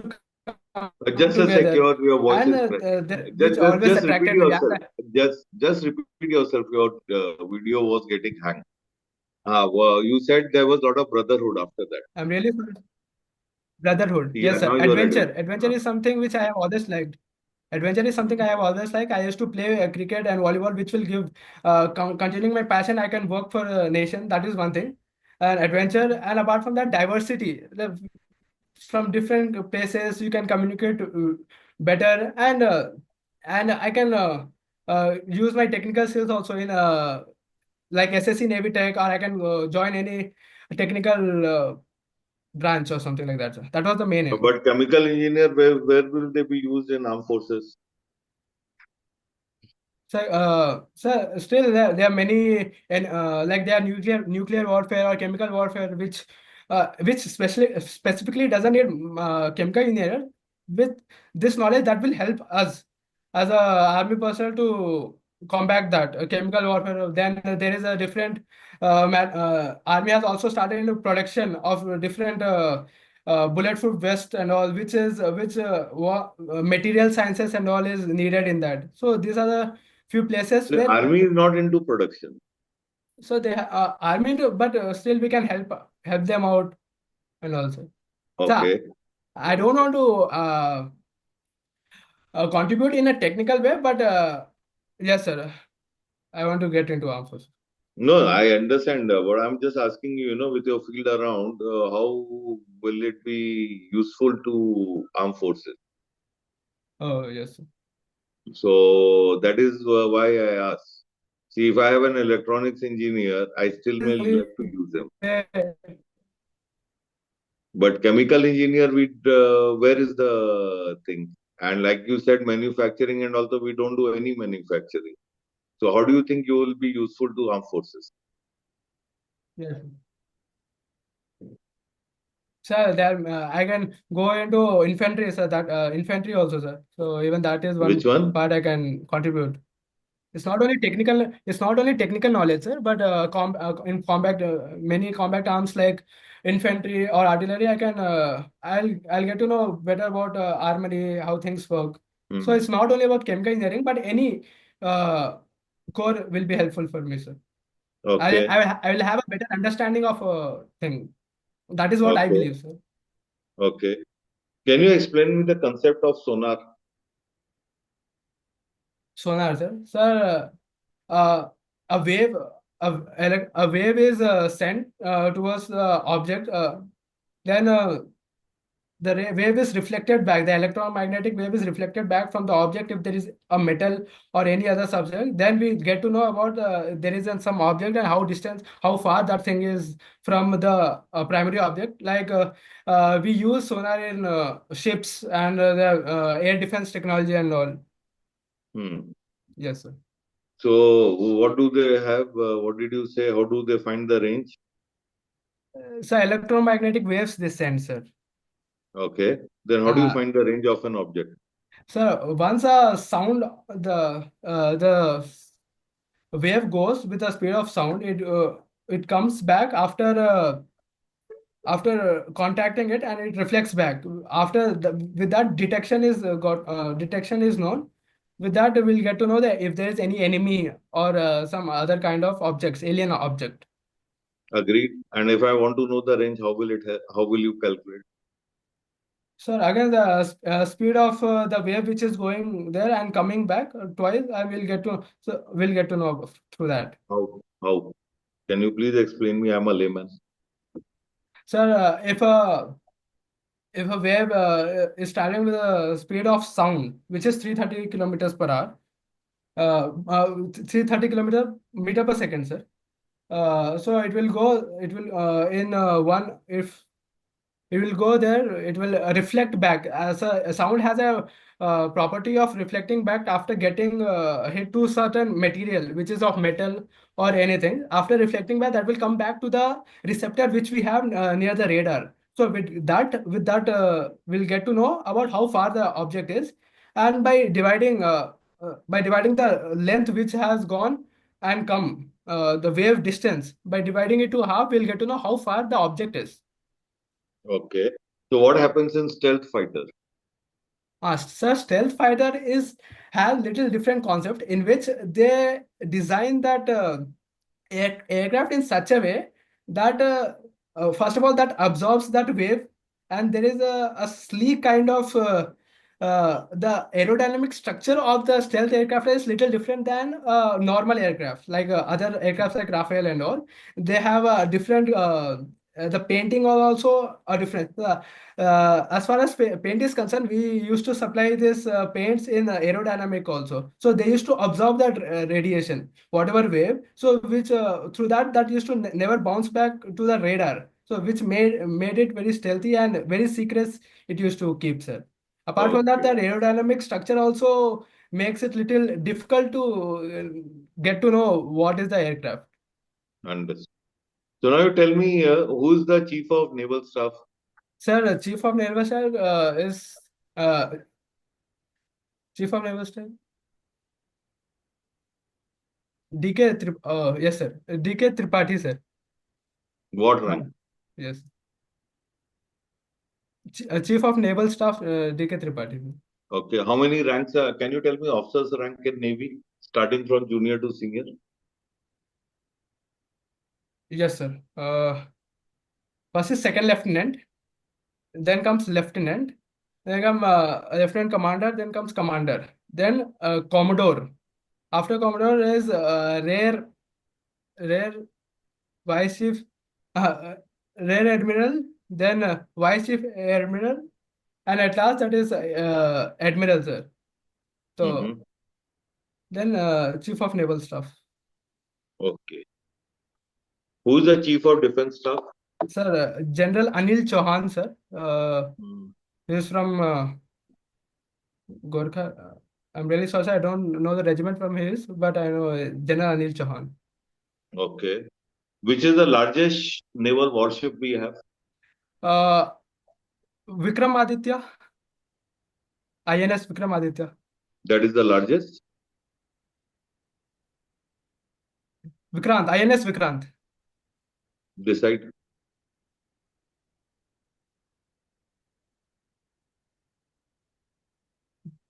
come Just a sec, together, your voice and is which always just repeat attracted me. yourself. Just repeat yourself. Your video was getting hang. Well, you said there was a lot of brotherhood after that. I'm really sorry. Brotherhood, Yeah, yes, sir. now you are ready. Adventure is something which I have always liked. Adventure is something I have always liked. I used to play cricket and volleyball, which will give, continuing my passion. I can work for a nation. That is one thing. And adventure, and apart from that, diversity. From different places, you can communicate better, and I can use my technical skills also in like SSC Navy Tech, or I can join any technical branch or something like that, sir. That was the main aim. But chemical engineer, where will they be used in armed forces? So, still there are many, and like there are nuclear warfare or chemical warfare, which specifically doesn't need chemical engineer. With this knowledge, that will help us as a army personnel to combat that chemical warfare. Then there is a different army has also started into production of different bulletproof vest and all, which material sciences and all is needed in that. So these are the few places The where, army is not into production. so they army but still we can help them out, and also, so Okay. I don't want to contribute in a technical way, but yes, sir, I want to get into armed forces. No, I understand. But I'm just asking you, with your field around, how will it be useful to armed forces? Oh, yes, sir. So that is why I asked. See, if I have an electronics engineer, I still may like to use them. But chemical engineer, where is the thing? And like you said, manufacturing, and also we don't do any manufacturing. So how do you think you will be useful to armed forces? Yes. Sir, there I can go into infantry, sir. That infantry also, sir. So even that is Which one one? part I can contribute. It's not only technical. It's not only technical knowledge, sir, but in combat, many combat arms like infantry or artillery, I'll get to know better about armory, how things work. So Hmm. it's not only about chemical engineering, but any uh, core will be helpful for me, sir. Okay. I will have a better understanding of a thing. That is what I Okay. believe, sir. Okay. Can you explain me the concept of sonar? Sonar, sir. Sir, a wave, a wave is sent towards the object. Then the wave is reflected back. The electromagnetic wave is reflected back from the object. If there is a metal or any other substance, then we get to know about there is some object and how far that thing is from the primary object. Like we use sonar in ships and the air defense technology and all. Hmm. Yes, sir. So what do they have? What did you say? How do they find the range? So electromagnetic waves they send, sir. Okay. Then how do you Uh, find the range of an object? so once a sound, the wave goes with the speed of sound, it comes back after contacting it, and it reflects back. With that, detection is known. With that, we'll get to know that if there is any enemy or some other kind of objects, alien object. Agreed. And if I want to know the range, how will you calculate? So again, the speed of the wave which is going there and coming back twice, I will get to so we'll get to know through that. How? How? Can you please explain me? I'm a layman. Sir, if a wave is traveling with a speed of sound, which is 330 kilometers per hour, 330 meter per second, sir. So it will go. It will in one if it will go there, it will reflect back. As a sound has a property of reflecting back after getting hit to certain material, which is of metal or anything. After reflecting back, that will come back to the receptor which we have near the radar. So with that, we'll get to know about how far the object is, and by dividing the length which has gone and come, the wave distance, by dividing it to half, we'll get to know how far the object is. Okay. So what happens in stealth fighter? Sir, stealth fighter is have little different concept in which they design that aircraft in such a way that first of all that absorbs that wave, and there is a sleek kind of the aerodynamic structure of the stealth aircraft is little different than normal aircraft like other aircrafts like Rafale and all. They have a different the painting are also a different. As far as paint is concerned, we used to supply this paints in aerodynamic also. So they used to absorb that radiation, whatever wave. So which through that used to never bounce back to the radar. So which made it very stealthy and very secret. It used to keep, sir. Apart from that, the Okay. aerodynamic structure also makes it little difficult to get to know what is the aircraft. Understood. So now you tell me, who is the chief of naval staff? Sir, Chief of Naval Staff is uh, Chief of Naval Staff. yes, sir. DK Tripathi, sir. What rank? Yes. Chief of Naval Staff, DK Tripathi. Okay. How many ranks? Can you tell me officers rank in Navy, starting from junior to senior? Yes, sir. First is second lieutenant, then comes lieutenant, then come lieutenant commander, then comes commander, then commodore. After commodore is rare vice chief, rear admiral, then vice chief admiral, and at last that is admiral, sir. So Mm-hmm. then chief of naval staff. Okay. Who is the chief of defense staff? Sir, General Anil Chauhan, sir. Mm. He is from Gorkha. I'm really sorry, sir, I don't know the regiment from his, but I know General Anil Chauhan. Okay. Which is the largest naval warship we have? Uh, Vikramaditya, INS Vikramaditya. That is the largest? Vikrant, INS Vikrant. Decide.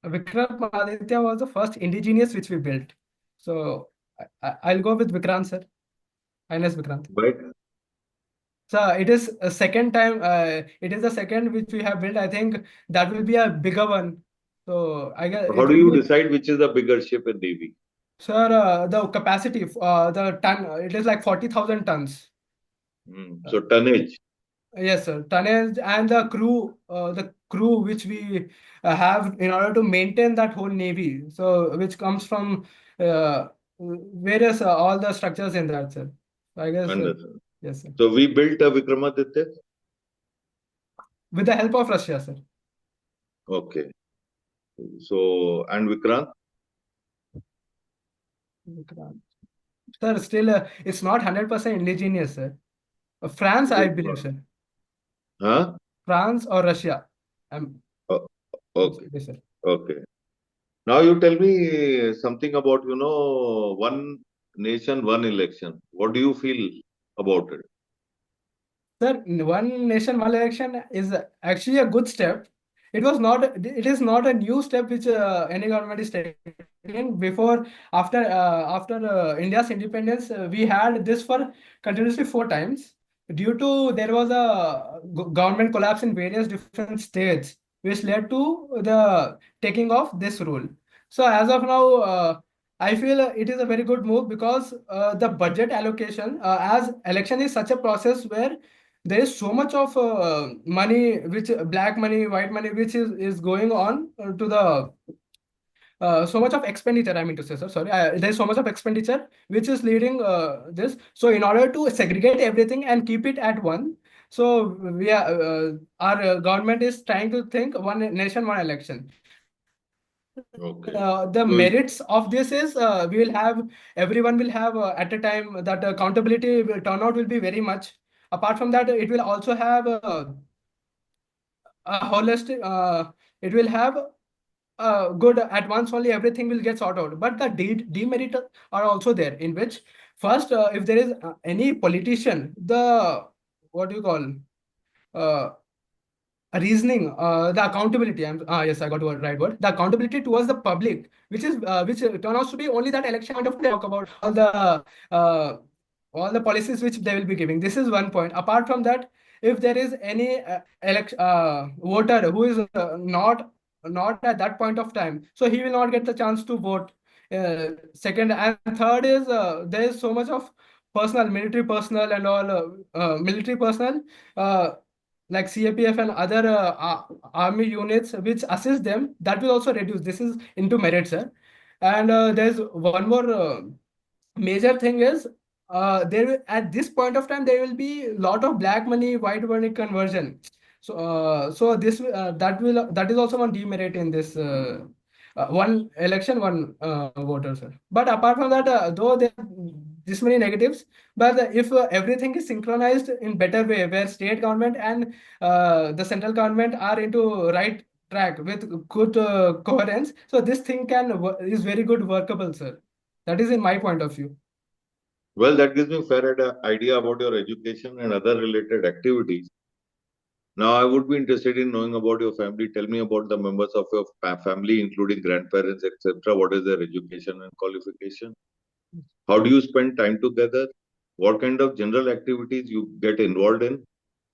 Vikramaditya was the first indigenous which we built. So I'll go with Vikrant, sir. INS Vikrant. Right? So it is a second time. It is the second which we have built. I think that will be a bigger one. So I guess How it do will you be, decide which is the bigger ship in Navy? sir. The capacity, the ton. It is like 40,000 tons. So tonnage. Yes, sir. Tonnage and the crew which we have in order to maintain that whole navy. So which comes from various all the structures in that, sir. So I guess Understood. yes, sir. So we built a Vikramaditya. With the help of Russia, sir. Okay. So, and Vikrant? Vikrant. Sir, still it's not 100% indigenous, sir. France, It I is believe, not. sir. Huh? France or Russia. Oh, I'm okay. sorry, sir. Okay. Now you tell me something about, one nation, one election. What do you feel about it? Sir, one nation, one election is actually a good step. It was not. It is not a new step which any government is taking. After India's independence, we had this for continuously 4 times. Due to there was a government collapse in various different states, which led to the taking of this rule. So as of now, I feel it is a very good move because the budget allocation, as election is such a process where there is so much of money, which black money, white money, which is going on to the so much of expenditure. I mean to say, sir, sorry. There is so much of expenditure which is leading this. So in order to segregate everything and keep it at one, So we are our government is trying to think one nation, one election. Okay. The So merits of this is we will have everyone will have at a time that accountability turnout will be very much. Apart from that, it will also have a holistic. It will have good at once only everything will get sorted out. But the demerit are also there, in which first if there is any politician, the what do you call uh, reasoning, the accountability. Yes, I got the right word. The accountability towards the public, which turn out to be only that election point of talk about uh, all the policies which they will be giving. This is one point. Apart from that, if there is any voter who is not at that point of time, so he will not get the chance to vote. Second and third is there is so much of personal, military personnel and all military personnel. Like CAPF and other army units which assist them, that will also reduce. This is into merit, sir. And there's one more major thing is at this point of time there will be a lot of black money, white money conversion. So that is also one demerit in this one election, one voter, sir. But apart from that, though there are this many negatives, but if everything is synchronized in better way, where state government and the central government are into right track with good coherence, so this thing is very good workable, sir. That is in my point of view. well, that gives me fair idea about your education and other related activities. Now, I would be interested in knowing about your family. Tell me about the members of your family, including grandparents, etc. What is their education and qualification? How do you spend time together? What kind of general activities you get involved in?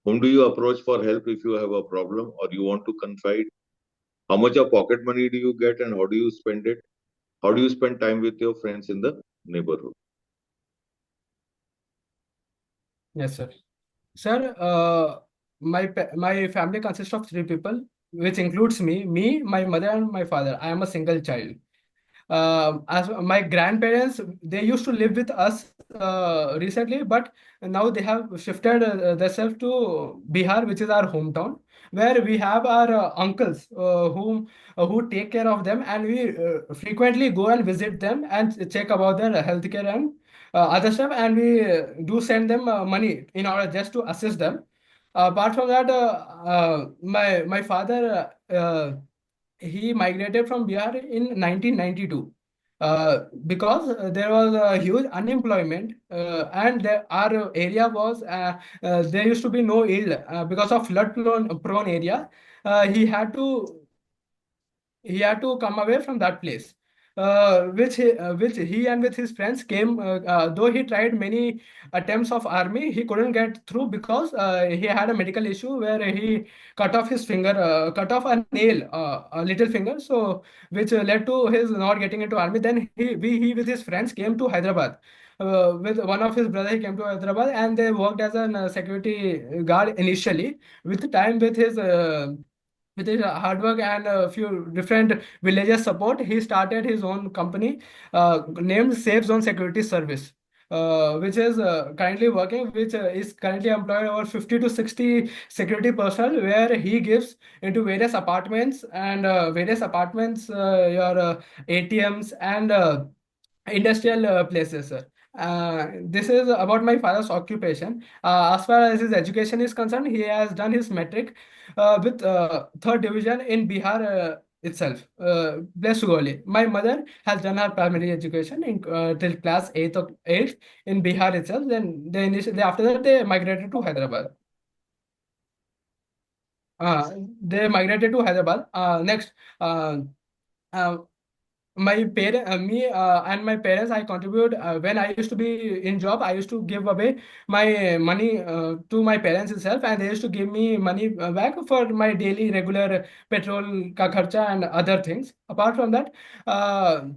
Whom do you approach for help if you have a problem or you want to confide? How much of pocket money do you get and how do you spend it? How do you spend time with your friends in the neighborhood? Yes, sir. Sir, my family consists of three people, which includes me, my mother, and my father. I am a single child. As my grandparents, they used to live with us recently, but now they have shifted themselves to Bihar, which is our hometown, where we have our uncles who take care of them, and we frequently go and visit them and check about their healthcare and other stuff, and we do send them money in order just to assist them. Apart from that, my father. He migrated from Bihar in 1992 because there was a huge unemployment and our area was there used to be no yield because of flood prone area. Uh, he had to come away from that place, which he and with his friends came. Though he tried many attempts of army, he couldn't get through because he had a medical issue where he cut off a nail, a little finger, so which led to his not getting into army. Then he with his friends came to Hyderabad. With one of his brother, he came to Hyderabad and they worked as a security guard initially. With time, with his hard work and a few different villages support, he started his own company named Safe Zone Security Service, which is currently working, which is currently employed over 50 to 60 security personnel, where he gives into various apartments and your ATMs and industrial places. This is about my father's occupation. As far as his education is concerned, he has done his metric with third division in Bihar itself. Bless Sugoli. My mother has done her primary education till class 8th in Bihar itself. Then after that they migrated to Hyderabad. Uh, they migrated to Hyderabad. Next, uh, uh, me and my parents, I contribute when I used to be in job. I used to give away my money to my parents itself, and they used to give me money back for my daily regular petrol ka kharcha and other things. Apart from that, uh,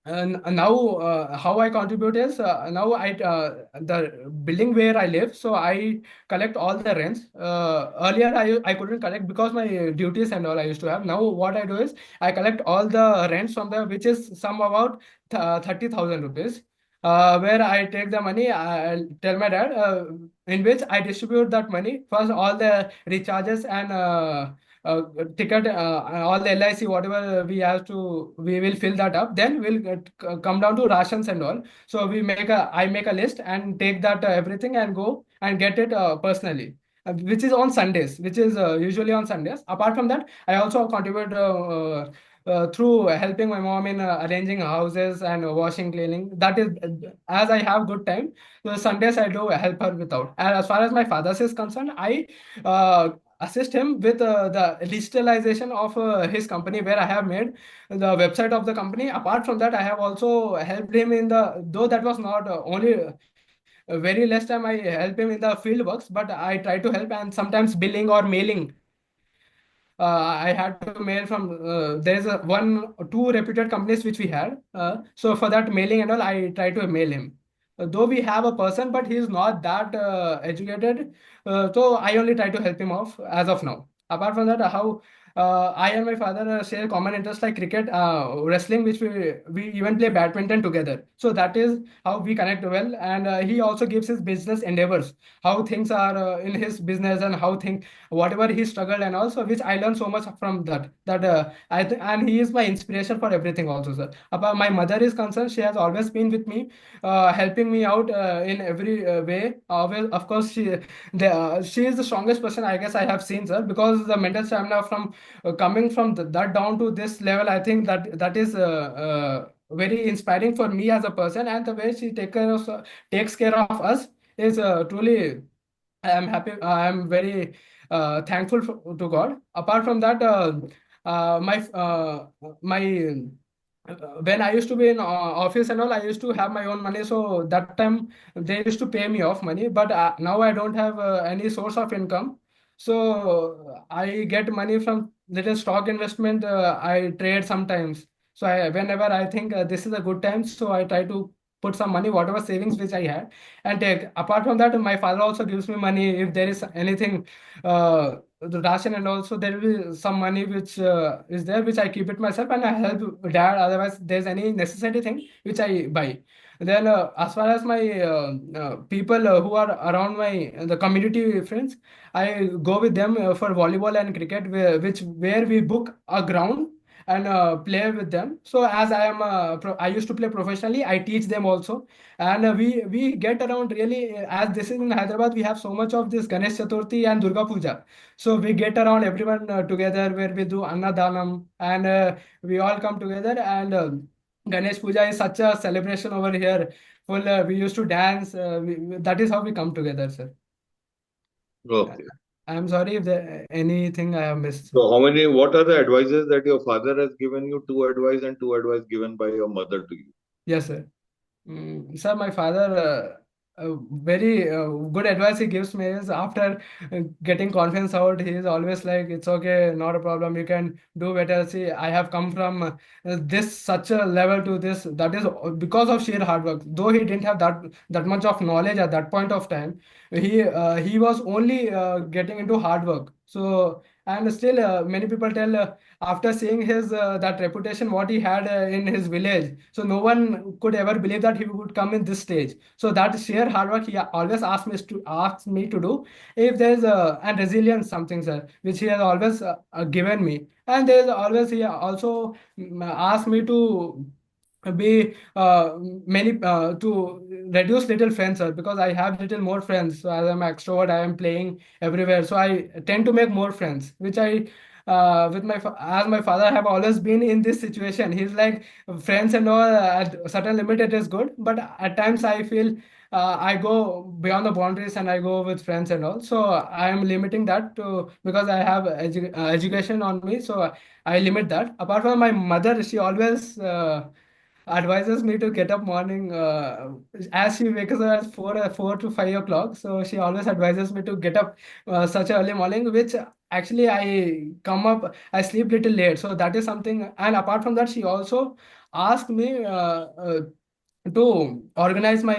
and now how I contribute is now I the building where I live, so I collect all the rents. Earlier I couldn't collect because my duties and all I used to have. Now what I do is I collect all the rents from the, which is some about 30,000 rupees. where I take the money, I'll tell my dad, in which I distribute that money. First, all the recharges and uh, ticket, all the LIC, whatever we have to, we will fill that up. Then we'll come down to rations and all. So I make a list and take that everything and go and get it personally. Which is on Sundays, which is usually on Sundays. Apart from that, I also contribute through helping my mom in arranging houses and washing, cleaning. That is, as I have good time. So Sundays I do help her without. And as far as my father is concerned, I assist him with the digitalization of his company, where I have made the website of the company. Apart from that, I have also helped him in the, though that was not only very less time I help him in the field works, but I try to help, and sometimes billing or mailing. I had to mail from there's a one two reputed companies which we had. So for that mailing and all, I try to mail him. Though we have a person, but he's not that educated. So I only try to help him off as of now. Apart from that, how I and my father share common interests like cricket, wrestling, which we even play badminton together. So that is how we connect well. And he also gives his business endeavors, how things are in his business, and how things, whatever he struggled, and also which I learned so much from that and he is my inspiration for everything also, sir. About my mother is concerned, she has always been with me, helping me out in every way. Of course, she is the strongest person I guess I have seen, sir, because the mental stamina from coming from that down to this level, I think that is very inspiring for me as a person. And the way she takes care of us is truly, I am happy. I am very thankful to God. Apart from that, my when I used to be in office and all, I used to have my own money. So that time they used to pay me off money. But now I don't have any source of income. So I get money from little stock investment. I trade sometimes. So whenever I think this is a good time, so I try to put some money, whatever savings which I had, and take. Apart from that, my father also gives me money if there is anything, the ration, and also there will be some money which is there, which I keep it myself, and I help dad. Otherwise, there's any necessary thing which I buy. Then, as far as my people who are around my the community friends, I go with them for volleyball and cricket, where we book a ground and play with them. So as I used to play professionally, I teach them also, and we get around really. As this is in Hyderabad, we have so much of this Ganesh Chaturthi and Durga Puja. So we get around everyone together, where we do Annadanam, and we all come together. And Ganesh Puja is such a celebration over here. Full, we used to dance. That is how we come together, sir. Okay. I'm sorry if there anything I have missed, sir. So what are the advices that your father has given you? Two advice and two advice given by your mother to you. Yes, sir. Sir, my father, very good advice he gives me is, after getting confidence out, he is always like, it's okay, not a problem, you can do better. See, I have come from this such a level to this. That is because of sheer hard work. Though he didn't have that much of knowledge at that point of time, he was only getting into hard work. So, and still, many people tell, after seeing his that reputation what he had in his village, so no one could ever believe that he would come in this stage. So that sheer hard work he always asked me to do. If there's and resilience, something, sir, which he has always given me. And there's always, he also asked me to be many to reduce little friends, sir, because I have little more friends. So as I'm extrovert, I am playing everywhere, so I tend to make more friends, which I with as my father have always been in this situation. He's like, friends and all, at a certain limit it is good, but at times I feel I go beyond the boundaries and I go with friends and all. So I am limiting that to, because I have education on me, so I limit that. Apart from my mother, she always advises me to get up morning, as she wakes up at 4 to 5 o'clock. So she always advises me to get up such early morning, which actually I sleep little late. So that is something. And apart from that, she also asked me to organize my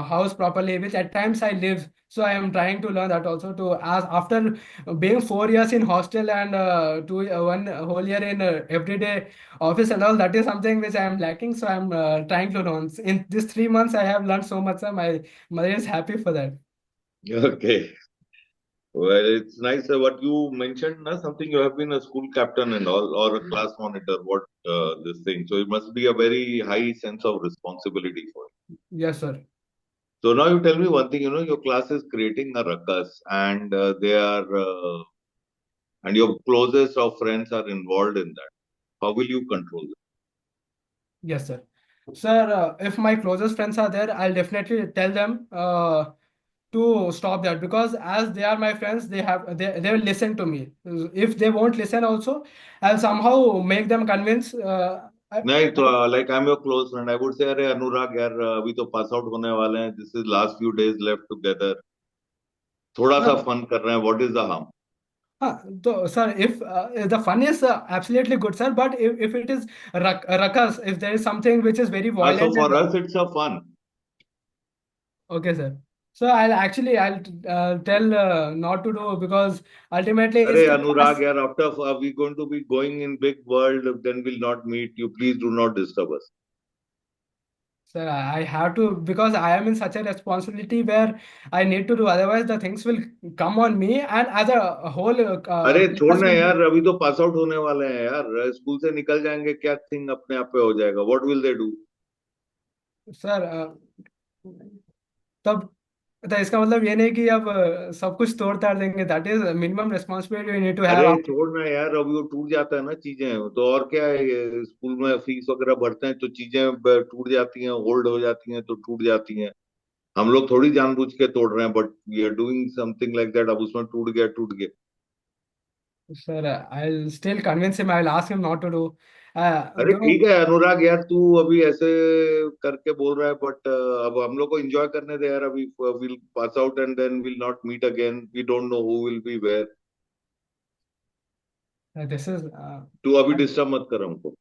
house properly, which at times I live. So I am trying to learn that also, to as after being 4 years in hostel and 1 whole year in everyday office and all, that is something which I am lacking. So I am trying to learn. In these 3 months, I have learned so much. Sir. My mother is happy for that. Okay. Well, it's nice what you mentioned, na, something you have been a school captain and all, or a class monitor, what this thing. So it must be a very high sense of responsibility for you. Yes, sir. So now you tell me one thing, your class is creating a ruckus and and your closest of friends are involved in that. How will you control it? Yes, sir. Sir, if my closest friends are there, I'll definitely tell them to stop that, because as they are my friends, they will listen to me. If they won't listen also, I'll somehow make them convince. नहीं तो like I'm your close friend, I would say अरे अनुराग यार अभी तो pass out होने वाले हैं, this is last few days left together, थोड़ा सा हाँ, फन कर रहे हैं, what is the harm? हाँ, तो sir, if the fun is absolutely good, sir, but if it is ruckus, if there is something which is very So violent and for us it's a fun. okay, sir. So I'll tell not to do, because ultimately अरे it's the Anurag class. यार, after we going to be going in big world, then we'll not meet you, please do not disturb us. Sir, I have to, because I am in such a responsibility where I need to do. Otherwise, the things will come on me, and as a whole, अरे class छोड़ना will be. यार, अभी तो pass out होने वाले हैं यार, school से निकल जाएंगे, क्या थिंग अपने आप पे हो जाएगा, what will they do? Sir, तब तो इसका मतलब ये नहीं कि अब सब कुछ तोड़ ताड़ देंगे. That is minimum responsibility you need to अरे हैव. छोड़ना यार, अभी वो टूट जाता है ना चीजें, तो और क्या है, ये स्कूल में फीस वगैरह भरते हैं तो चीजें टूट जाती हैं, होल्ड हो जाती हैं तो टूट जाती हैं। हम लोग थोड़ी जानबूझ के तोड़ रहे हैं, but we are doing something like that, अब उसमें टूट गया टूट गया। Sir, I will still convince him. I will ask him not to do. अरे दो. ठीक है अनुराग यार, तू अभी ऐसे करके बोल रहा है, बट अब हम लोग को एंजॉय करने दे यार, अभी will pass out and then will not meet again, we don't know who will be where. This is. तू अभी डिस्टर्ब मत कर हमको।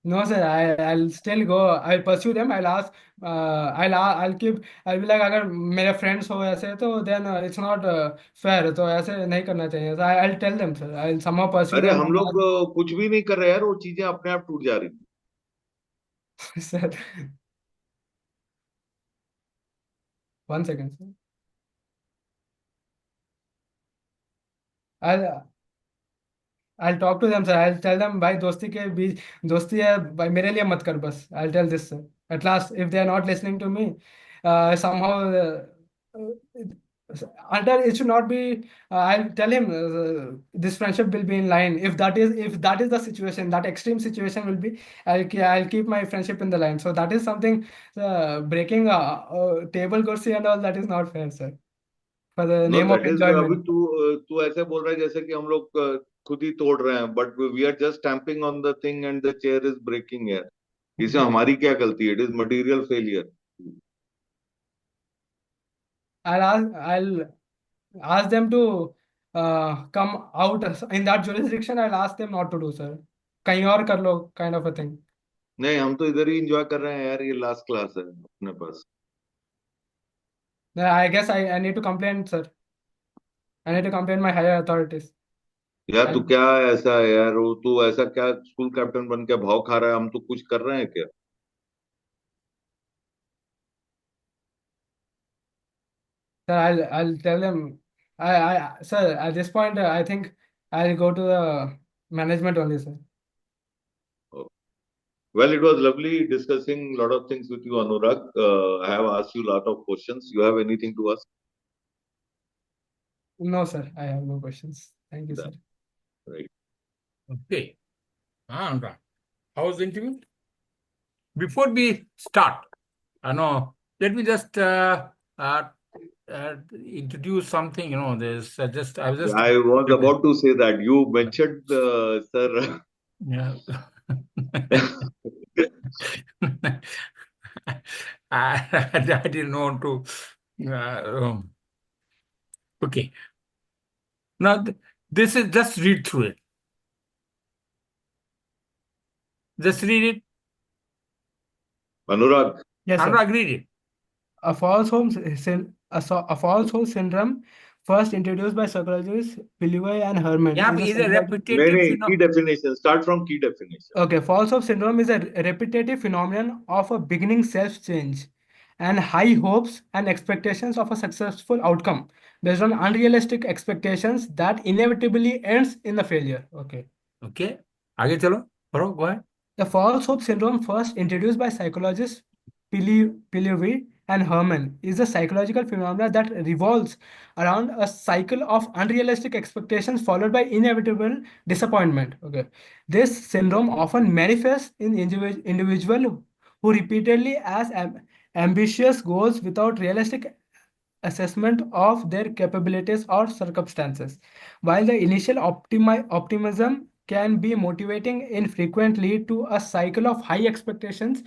No, sir. I'll still go. I'll pursue them. I'll ask. I'll keep. I'll be like, अगर मेरे friends हो ऐसे, तो then it's not fair. तो ऐसे नहीं करना चाहिए. So I'll tell them, sir. I'll somehow pursue अरे them हम and लोग कुछ भी नहीं कर रहे यार, वो चीजें अपने आप टूट जा रही। ask. Sir, 1 second, sir. I'll I'll talk to them, sir. I'll tell them, भाई दोस्ती के बीच दोस्ती है भाई, मेरे लिए मत कर बस. I'll tell this, sir. At last, if they are not listening to me, somehow, under it should not be. I'll tell him this friendship will be in line. If that is the situation, that extreme situation will be. I'll keep my friendship in the line. So that is something. Breaking table kursi and all, that is not fair, sir. For the no name of that is, अभी enjoyment. तू तू ऐसे बोल रहा है जैसे कि हम लोग खुद ही तोड़ रहे हैं, but we are just stamping on the thing and the chair is breaking यार, इसमें हमारी क्या गलती है? It is material failure. I'll ask them to come out in that jurisdiction. I'll ask them not to do, sir. कहीं और कर लो, kind of a thing. नहीं, हम तो इधर ही एंजॉय कर रहे हैं यार, ये लास्ट क्लास है अपने पास। Then I guess I need to complain, sir. I need to complain my higher authorities. यार तू I'll, क्या ऐसा है यार, वो तू ऐसा क्या स्कूल कैप्टन बन के भाव खा रहा है, हम तो कुछ कर रहे हैं क्या? sir, I'll tell them. Sir, at this point, I think I'll go to the management only, sir. Well, it was lovely discussing a lot of things with you, Anurag. I have asked you a lot of questions. You have anything to ask? No, sir, I have no questions. Thank you, sir. Done. Right. Okay. Anurag, how was the interview? Before we start, no, let me just introduce something. There's just I was just I was about to say that you mentioned, sir. yeah. I didn't want to. Okay. Now, this is just read through it. Just read it. Anurag, Yes, sir. Anurag, read it. A false hope syndrome, first introduced by psychologists Pillay and Herman, Yeah, is a is a psychological. repetitive key phenomenon. definition. Start from key definition. Okay, false hope syndrome is a repetitive phenomenon of a beginning self-change and high hopes and expectations of a successful outcome based on unrealistic expectations that inevitably ends in the failure. Okay. Okay. आगे चलो, पढ़ो, go ahead. The false hope syndrome, first introduced by psychologists Pillay and Herman, is a psychological phenomenon that revolves around a cycle of unrealistic expectations followed by inevitable disappointment. Okay, this syndrome often manifests in individual who repeatedly as ambitious goals without realistic assessment of their capabilities or circumstances. While the initial optimism can be motivating, it frequently lead to a cycle of high expectations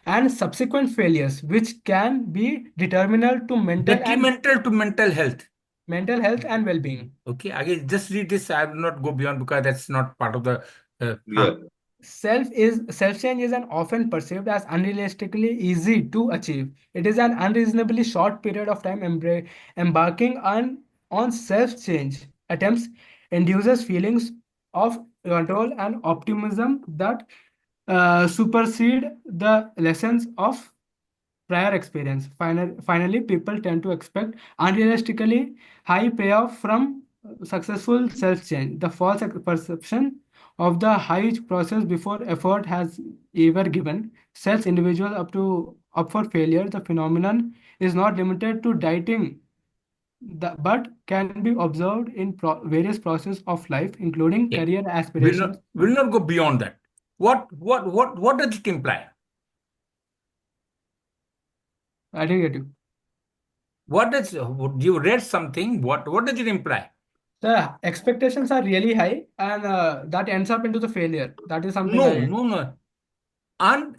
and subsequent failures, which can be detrimental to Detrimental to mental health and well-being. Okay, again, just read this. I will not go beyond because that's not part of the. Yeah. Self-change is an often perceived as unrealistically easy to achieve. It is an unreasonably short period of time embarking on self-change attempts induces feelings of control and optimism that supersede the lessons of prior experience. Finally, people tend to expect unrealistically high payoff from successful self-change. The false perception of the high process before effort has ever given sets individuals up for failure. The phenomenon is not limited to dieting, but can be observed in various processes of life, including Okay. career aspirations. Will not go beyond that. What does it imply? I didn't get you. What does you read something? What does it imply? The expectations are really high, and that ends up into the failure. That is something No. And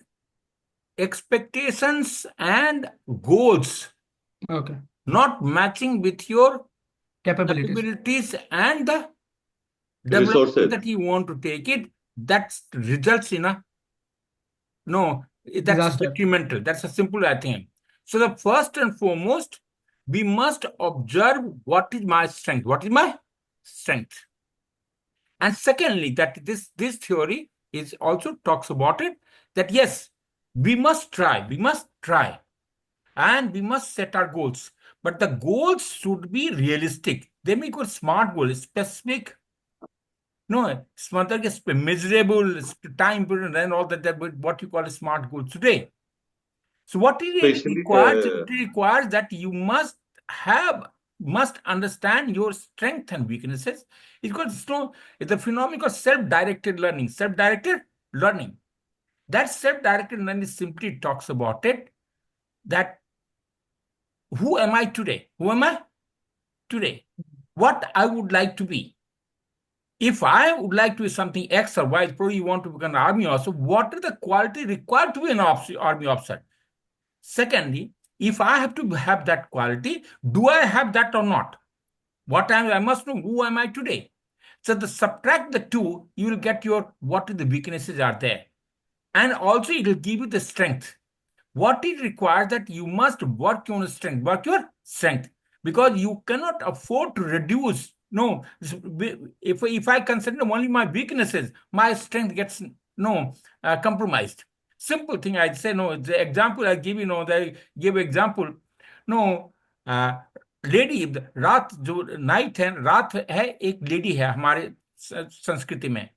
expectations and goals Okay. not matching with your Capabilities. capabilities and the development Resources. that you want to take it, that results in a that's Disaster. detrimental. That's a simple thing. So the first and foremost, we must observe what is my strength. What is my strength? And secondly, that this theory is also talks about it that yes, we must try, and we must set our goals. But the goals should be realistic. They make a smart goal, specific. No, smart is miserable, time period, and all that. What you call a smart goal today. So what it Especially, requires, it requires that you must understand your strengths and weaknesses. It's a phenomenon of self-directed learning. That self-directed learning simply talks about it that who am I today? What I would like to be. If I would like to be something X or Y, probably you want to become an army officer, what are the quality required to be an army officer? Secondly, if I have to have that quality, do I have that or not? I must know who am I today. So subtract the two, you will get what the weaknesses are there. And also it will give you the strength. What it requires that you must work your strength, because you cannot afford to reduce. No, if I consider only my weaknesses, my strength gets compromised. Simple thing I say, the example I give, they give example. Lady रात जो night है, रात है, एक lady है हमारे संस्कृति में,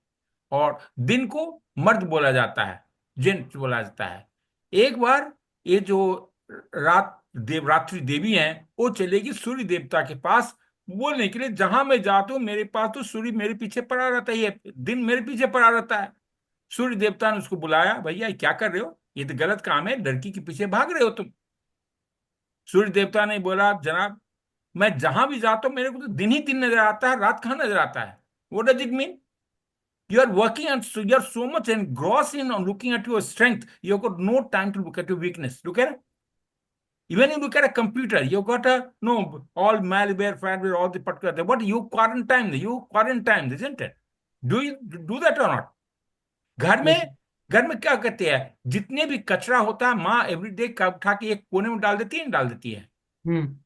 और दिन को मर्द बोला जाता है, जेंट बोला जाता है। एक बार ये जो देवरात्रि देवी हैं, वो चलेगी सूर्य देवता के पास बोलने के लिए, जहां मैं जाता हूं मेरे पास तो सूर्य मेरे पीछे पड़ा रहता है, दिन मेरे पीछे पड़ा रहता है। सूर्य देवता ने उसको बुलाया, भैया क्या कर रहे हो, ये तो गलत काम है, लड़की के पीछे भाग रहे हो तुम। सूर्य देवता ने बोला, जनाब मैं जहां भी जाता हूं मेरे को तो दिन नजर आता है, रात कहां नजर आता है। What does it mean? You are working and so you are so much engrossed in looking at your strength, you've got no time to look at your weakness. Look at it. Even you look at a computer, you've got all malware, all the particular. What you quarantine, isn't it? Do you do that or not? घर में घर में क्या करते हैं, जितने भी कचरा होता है माँ एवरीडे उठा के एक कोने में डाल देती है, डाल देती है.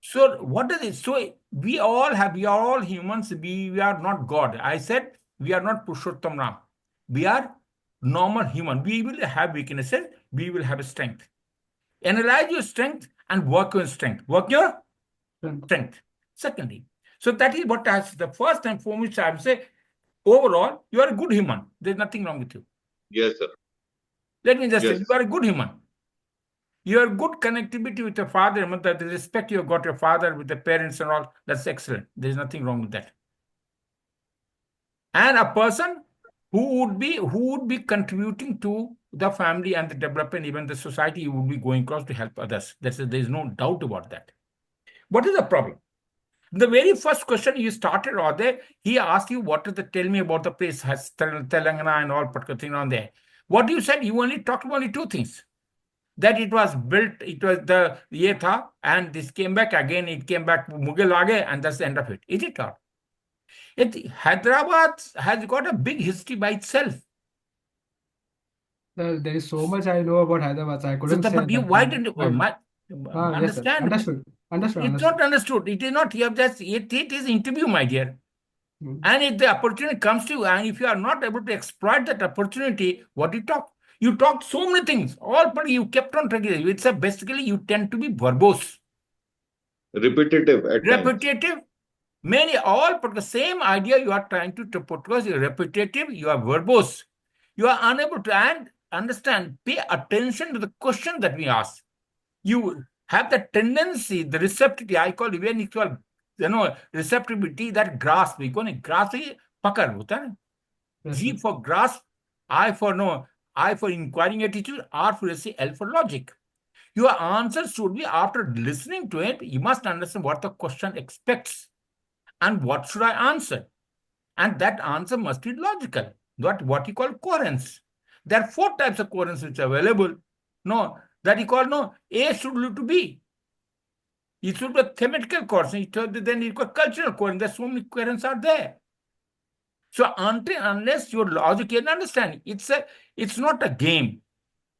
So what is it? So we are all humans. We are not God. I said we are not Purushottam Ram. We are normal human. We will have weaknesses. We will have strength. Analyze your strength and work your strength. Work your strength. Secondly, so that is what I the first and foremost I would say. Overall, you are a good human. There's nothing wrong with you. Yes, sir. Let me just say, Yes. you are a good human. Your good connectivity with your father, the respect you got your father with the parents and all, that's excellent. There's nothing wrong with that. And a person who would be contributing to the family and the development, even the society, you would be going across to help others. There's no doubt about that. What is the problem? The very first question you started on there, he asked you, tell me about the place, has Telangana and all particular thing on there. What you said, you only talked about only two things. That it was built, it was the ye tha, and this came back again, it came back, Mughal aage, and that's the end of it. Is it not? Hyderabad has got a big history by itself. There is so much I know about Hyderabad. I So couldn't say but you, that. why didn't you Yes, sir. understand? Understood. It's not understood. It is not. You have just it is interview, my dear. And if the opportunity comes to you, and if you are not able to exploit that opportunity, what you talk? You talked so many things, all but you kept on talking. It's basically you tend to be verbose. Repetitive at times. Repetitive. Many, all but the same idea you are trying to put was repetitive, you are verbose. You are unable to understand, pay attention to the question that we ask. You have the tendency, the receptivity, I call even equal, receptivity, that grasp. We call it grasp, pakar hota hai. G for grasp, I for inquiring attitude, R for L for logic. Your answer should be, after listening to it, you must understand what the question expects and what should I answer. And that answer must be logical, not what you call coherence. There are 4 types of coherence which are available. No, that you call A should lead to B. It should be a thematical coherence. Then you call cultural coherence. There's so many coherence are there. So unless your logic can understand, it's not a game.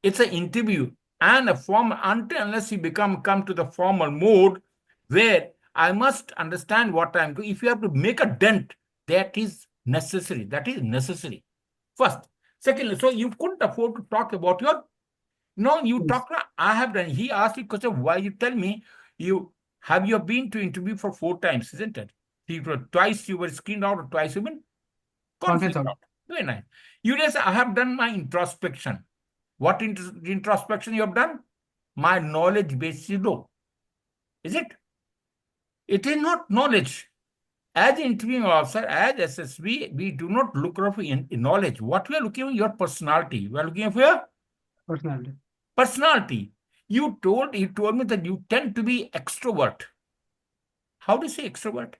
It's an interview and a form. Unless you come to the formal mode where I must understand what I'm doing. If you have to make a dent, that is necessary. That is necessary. First. Secondly, so you couldn't afford to talk about your. No, you talk. I have done. He asked you question. Why you tell me you been to interview for 4 times, isn't it? Twice you were screened out, or twice you been conflict out. Very nice. You just I have done my introspection. What introspection you have done? My knowledge base is low. Is it? It is not knowledge. As interviewing officer, as SSB, we do not look for in knowledge. What we are looking for, your personality. We are looking for your personality. You told me that you tend to be extrovert. How do you say extrovert?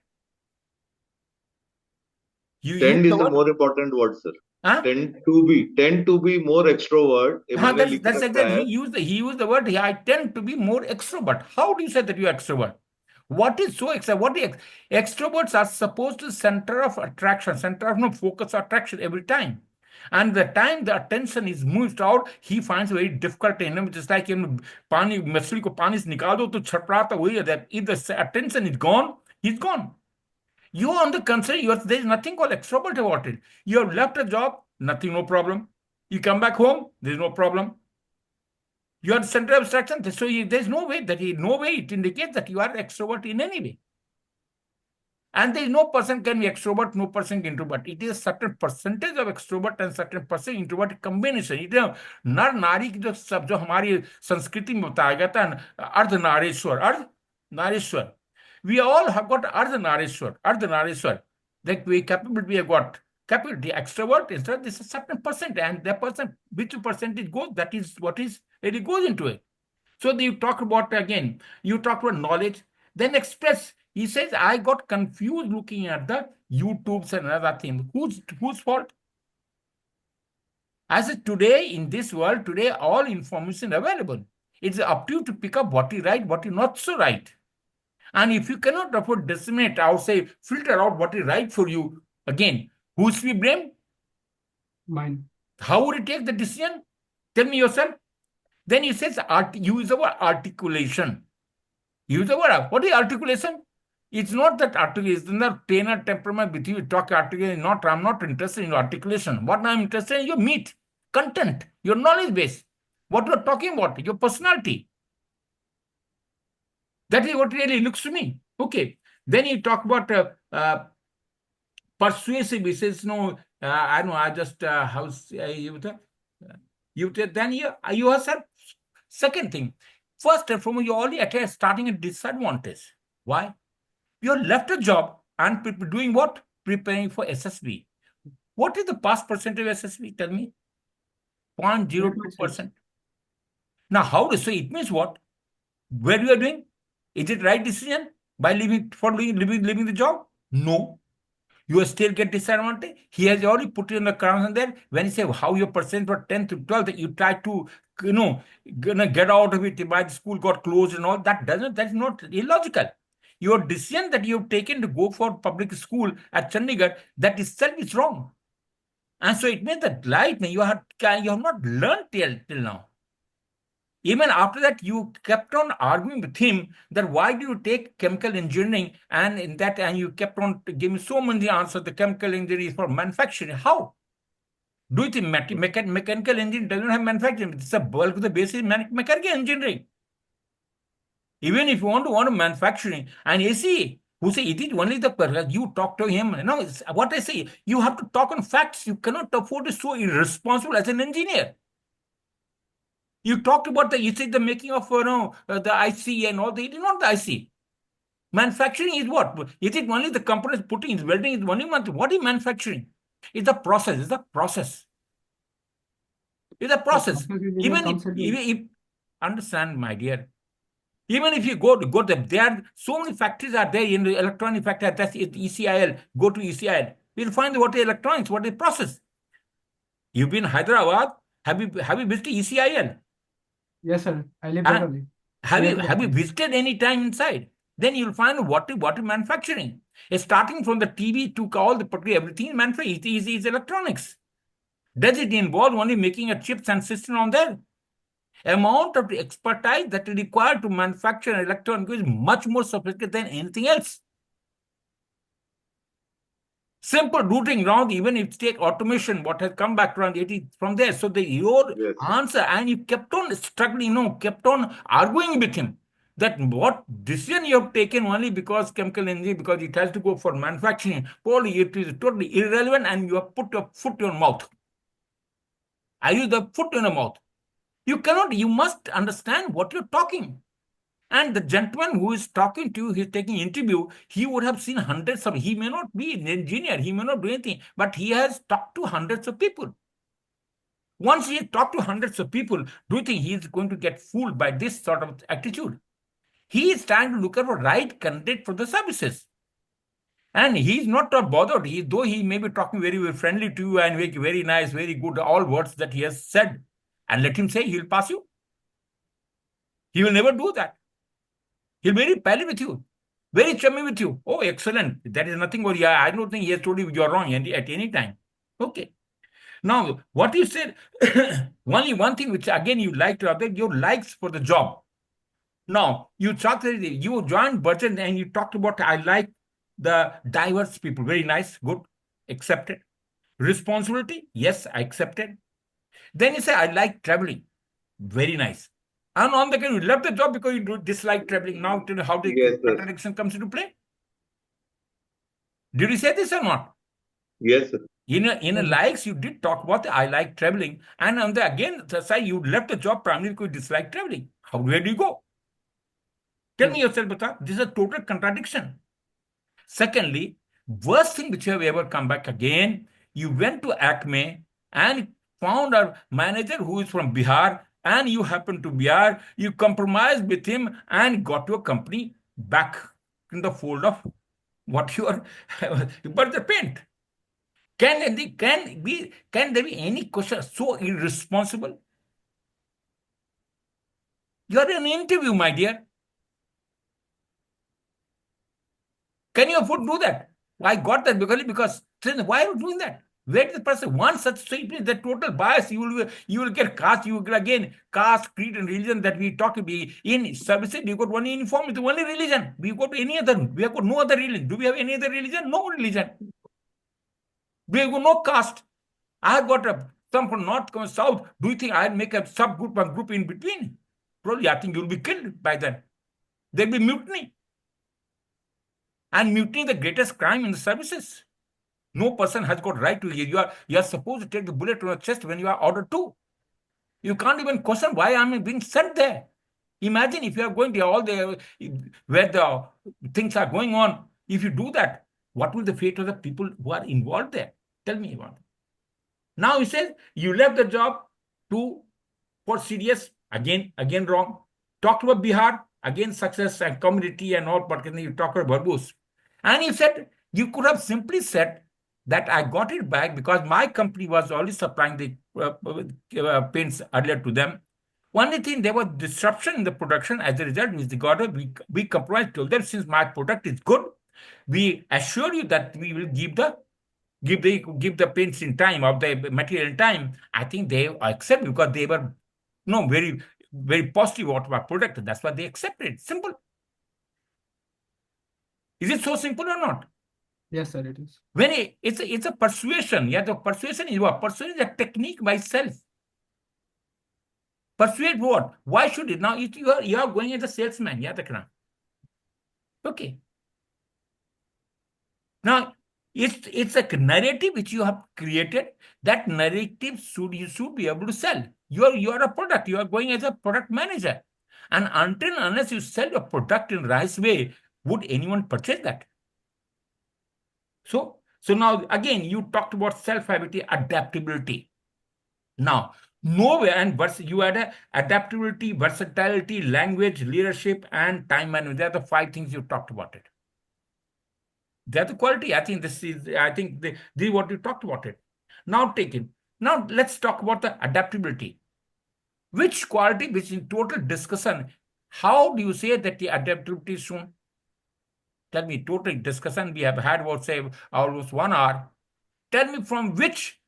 Tend is the more important word, sir. Huh? Tend to be more extrovert. That's exactly. He used the word. I tend to be more extrovert. How do you say that you are extrovert? What is so extrovert? Extroverts are supposed to center of attraction, center of focus attraction every time. And the time the attention is moved out, he finds very difficult in him. Just like pani मछली को पानी से निकाल दो तो छटपटाता वही है that if the attention is gone, he's gone. You on the contrary, there is nothing called extrovert about it. You have left a job, nothing, no problem. You come back home, there is no problem. You are the center of attraction, so there's no way it indicates that you are extrovert in any way. And there is no person can be extrovert, no person can introvert. It is a certain percentage of extrovert and certain percent introvert combination. It is नर नारी की जो हमारी संस्कृति में बताया गया था Ardhanarishvara. We all have got Ardhanarishwar. That we capability we have got. Capability extrovert is this is a certain percent, and that person, which percentage goes, that is what is it goes into it. So you talk about knowledge, then express. He says, I got confused looking at the YouTubes and other things. Whose fault? I said, today, in this world, all information available. It's up to you to pick up what is right, what is not so right. And if you cannot afford disseminate out, say, filter out what is right for you, again, who's to be blamed? Mine. How would you take the decision? Tell me yourself. Then he says, use the word articulation. Use the word. What is articulation? It's not that articulation, the trainer temperament with you talk articulation. I'm not interested in articulation. What I'm interested in your meat, content, your knowledge base, what you're talking about, your personality. That is what really looks to me. Okay. Then you talk about persuasive. He says, no, I know, I just, then you yourself. Second thing, first and foremost, you're already starting a disadvantage. Why? You're left a job and doing what? Preparing for SSB. What is the pass percentage of SSB? Tell me. 0.02%. Now, how to say it means what? Where you are doing? Is it right decision by leaving the job? No. You still get disadvantage. He has already put you in the crown there. When you say how your percent for 10th to 12th, you try to, get out of it by the school got closed and all. That's not illogical. Your decision that you've taken to go for public school at Chandigarh, that itself is wrong. And so it means that you have not learned till now. Even after that, you kept on arguing with him that why do you take chemical engineering, and in that, and you kept on giving so many answers. The chemical engineering is for manufacturing. How? Do you think mechanical engineering doesn't have manufacturing? It's a bulk of the basis mechanical engineering. Even if you want to manufacturing, and AC, who say it is only the you talk to him. No, what I say, you have to talk on facts. You cannot afford to be so irresponsible as an engineer. You talked about the making of the IC and all. It is not the IC. Manufacturing is what? Is it only the components putting in welding? Is only what is manufacturing? It's a process. It's a process. It's a process. Even if understand, my dear. Even if you go there, there are so many factories are there in the electronic factory. That's it, ECIL. Go to ECIL. You'll find what is electronics, what is process. You've been in Hyderabad. Have you visited ECIL? Yes, sir. I live there only. Have you visited any time inside? Then you'll find what is manufacturing. It's starting from the TV to all the everything manufacturing is electronics. Does it involve only making a chips and system on there? Amount of expertise that is required to manufacture an electronic is much more sophisticated than anything else. Simple routing round, even if you take automation, what has come back around 80 from there. So your answer, and you kept on struggling, kept on arguing with him that what decision you have taken only because chemical engineering, because it has to go for manufacturing, probably it is totally irrelevant, and you have put your foot in your mouth. I use the foot in your mouth. You must understand what you're talking. And the gentleman who is talking to you, he's taking interview, he would have seen hundreds of, he may not be an engineer, he may not do anything, but he has talked to hundreds of people. Once he has talked to hundreds of people, do you think he is going to get fooled by this sort of attitude? He is trying to look at the right candidate for the services. And he's not bothered. Though he may be talking very, very friendly to you and very, very nice, very good, all words that he has said, and let him say he'll pass you. He will never do that. He'll be very pally with you, very chummy with you. Oh, excellent. That is nothing. Or yeah, I don't think he has told you you're wrong at any time. Okay. Now, what you said, only one thing which again you like to update, your likes for the job. Now, you joined Burton and you talked about, I like the diverse people. Very nice, good, accepted. Responsibility, yes, I accepted. Then you say, I like traveling. Very nice. And on the other hand, you left the job because you dislike traveling. Now, how the contradiction comes into play? Did you say this or not? Yes, sir. In a likes, you did talk about I like traveling. And on the again, say you left the job primarily because you dislike traveling. Where do you go? Tell me yourself, Bata. This is a total contradiction. Secondly, worst thing which you have ever come back again, you went to Acme and found a manager who is from Bihar, and you happen to Bihar, you compromised with him and got your company back in the fold of what you are, but the paint. Can there be any question so irresponsible? You are in an interview, my dear. Can you afford to do that? I got that because why are you doing that? Where is the person? One such statement, the total bias, you will get caste, you will again caste, creed, and religion that we talk about. In services, we got one uniform with only religion. We got any other, we have got no other religion. Do we have any other religion? No religion. We have got no caste. I have got some from north, from south. Do you think I'll make a subgroup and group in between? Probably, I think you'll be killed by then. There'll be mutiny. And mutiny is the greatest crime in the services. No person has got right to you. You are supposed to take the bullet to your chest when you are ordered to. You can't even question why I'm being sent there. Imagine if you are going to all the where the things are going on. If you do that, what will the fate of the people who are involved there? Tell me about it. Now he says you left the job to for CDS, again wrong. Talked about Bihar, again success and community and all, but you talk about verbose. And he said you could have simply said that I got it back because my company was already supplying the paints earlier to them. Only thing, there was disruption in the production. As a result, Mr. Gordon, we compromised, told them, since my product is good, we assure you that we will give the paints in time, of the material in time. I think they accept because they were very, very positive about my product. That's why they accepted. Simple. Is it so simple or not? Yes, sir, it is. When it's a persuasion. Yeah, the persuasion is what? Persuasion is a technique by itself. Persuade what? Why should it? Now you are going as a salesman. Yeah, Takna. Okay. Now it's a narrative which you have created. That narrative you should be able to sell. You are a product. You are going as a product manager. And until unless you sell your product in the right way, would anyone purchase that? So now again, you talked about self-ability, adaptability. Now, nowhere, and you had adaptability, versatility, language, leadership, and time management. They are the 5 things you talked about it. They're the quality. I think this is what you talked about it. Now take it. Now let's talk about the adaptability. Which quality, which in total discussion, how do you say that the adaptability is shown? Tell me, total discussion we have had about, say, almost 1 hour. Tell me from which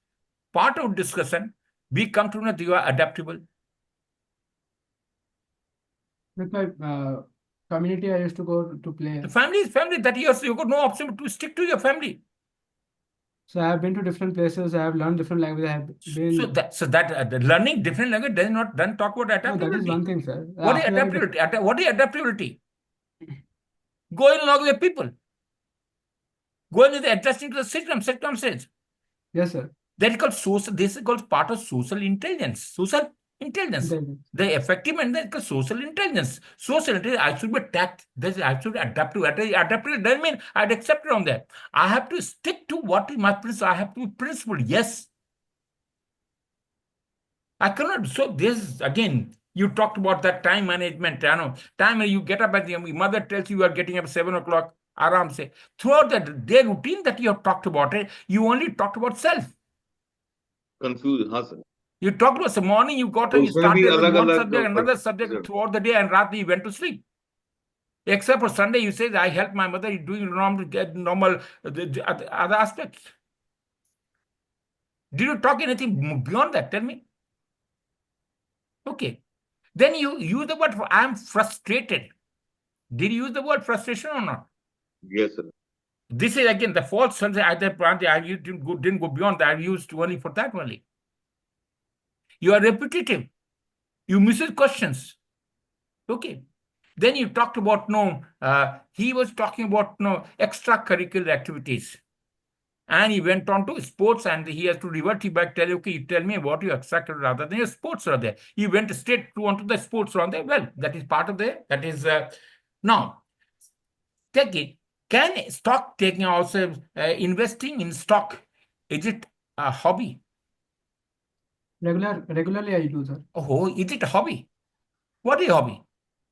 part of discussion we come to know that you are adaptable. With my community, I used to go to play. The family is family. That you got no option to stick to your family. So I have been to different places. I have learned different languages. I have been. So that the learning different language does not then talk about adaptability. No, that is one thing, sir. What is adaptability? What is adaptability? Going along with people. Going with adjusting to the circumstance. Yes, sir. That is called social. This is called part of social intelligence. Social intelligence. The effective and that is called social intelligence. Social intelligence. I should be tact. I should be adaptive. Adaptive doesn't mean I'd accept it on that. I have to stick to what is my principle. I have to be principled. Yes. I cannot. So this again. You talked about that time management. Time you get up at your mother tells you are getting up at 7 o'clock. Aram say. Throughout the day routine that you have talked about it, you only talked about self. Confused, huh, sir? You talked about the morning, you got you started with one subject, another subject throughout the day, and Rati you went to sleep. Except for Sunday, you say, I helped my mother doing normal other aspects. Did you talk anything beyond that? Tell me. Okay. Then you use the word, I am frustrated. Did you use the word frustration or not? Yes, sir. This is again the false sense. I didn't go beyond that. I used only for that only. You are repetitive. You miss questions. Okay. Then you talked about he was talking about extracurricular activities. And he went on to sports, and he has to revert back, tell you, okay, you tell me about your extracurricular rather than your sports are there. He went straight onto the sports on there. Well, that is part of that is now. Take it. Can stock taking also investing in stock, is it a hobby? Regularly I do, sir. Oh, is it a hobby? What is a hobby?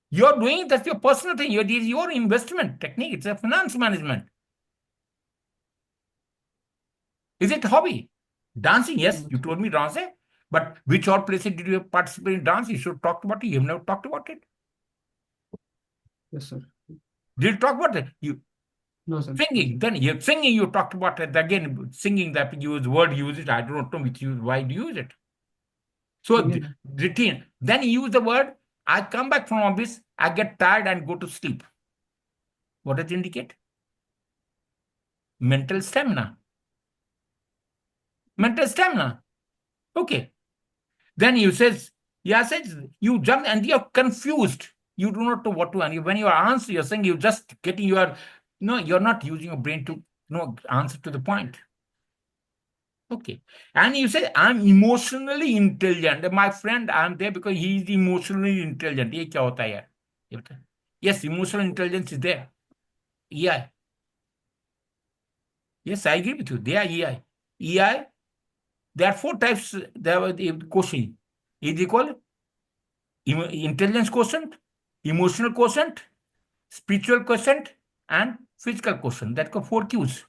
You're doing that's your personal thing. Your investment technique. It's a finance management. Is it a hobby? Dancing, yes, you told me dancing. But which all places did you participate in dance? You should talk about it. You have never talked about it. Yes, sir. Did you talk about it? No, sir. Singing, then singing, you talked about it again, singing, that word use it. I don't know with you why do you use it. So Singing. routine. Then you use the word, I come back from office, I get tired and go to sleep. What does it indicate? Mental stamina. Mental stamina. Okay. Then you says, you jump and you're confused. You do not know what to answer. When you answer, you're saying you're just getting you're not using your brain to answer to the point. Okay. And you say, I'm emotionally intelligent. My friend, I'm there because he's emotionally intelligent. ये क्या होता है यार? ये बता. Yes, emotional intelligence is there. EI. Yes, I agree with you. They are EI. EI, there are 4 types. There was the quotient. Is equal intelligence quotient, emotional quotient, spiritual quotient, and physical quotient. That got 4 Qs.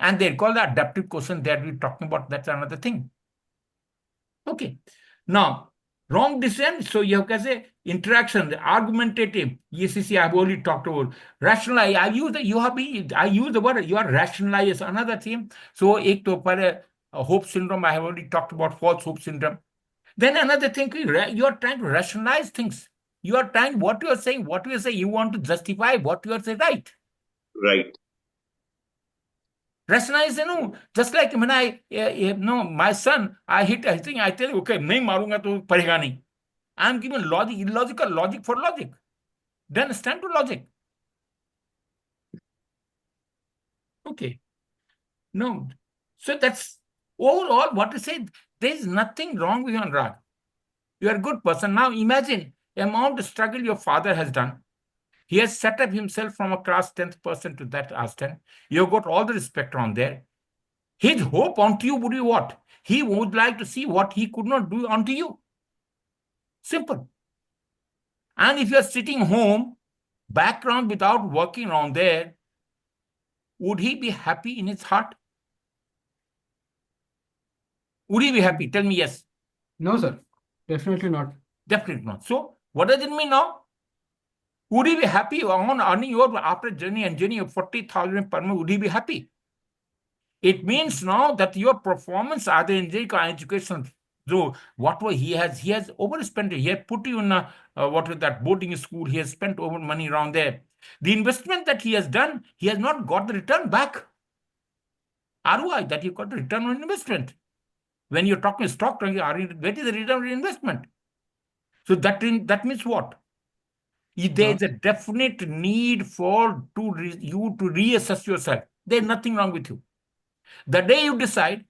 And they call the adaptive quotient that we're talking about. That's another thing. Okay. Now, wrong decision. So you can say interaction, the argumentative. Yes, I've already talked about. Rationalize. I use the word. You are rationalize. Another thing. So, ek to par hope syndrome. I have already talked about false hope syndrome. Then another thing, you are trying to rationalize things. You are trying what you are saying. What you say, you want to justify what you are saying. Right. Right. Rationalize, just like when my son, I think I tell you, okay, nahi marunga to padhega nahi. I am given logic, illogical logic for logic. Then stand to logic. Okay. No. So that's overall what to say. There is nothing wrong with you, Anurag. You are a good person. Now imagine the amount of struggle your father has done. He has set up himself from a class 10th person to that class 10. You have got all the respect on there. His hope onto you would be what? He would like to see what he could not do unto you. Simple. And if you're sitting home, background without working around there, would he be happy in his heart? Would he be happy? Tell me yes. No, sir. Definitely not. Definitely not. So what does it mean now? Would he be happy on earning your after journey and journey of 40,000 per month? Would he be happy? It means now that your performance either in education. So what he has overspent it. He has put you in that boarding school. He has spent over money around there. The investment that he has done, he has not got the return back. ROI, that you got the return on investment. When you're talking stock, where is the return on investment? So that means what? There is a definite need for you to reassess yourself. There's nothing wrong with you. The day you decide,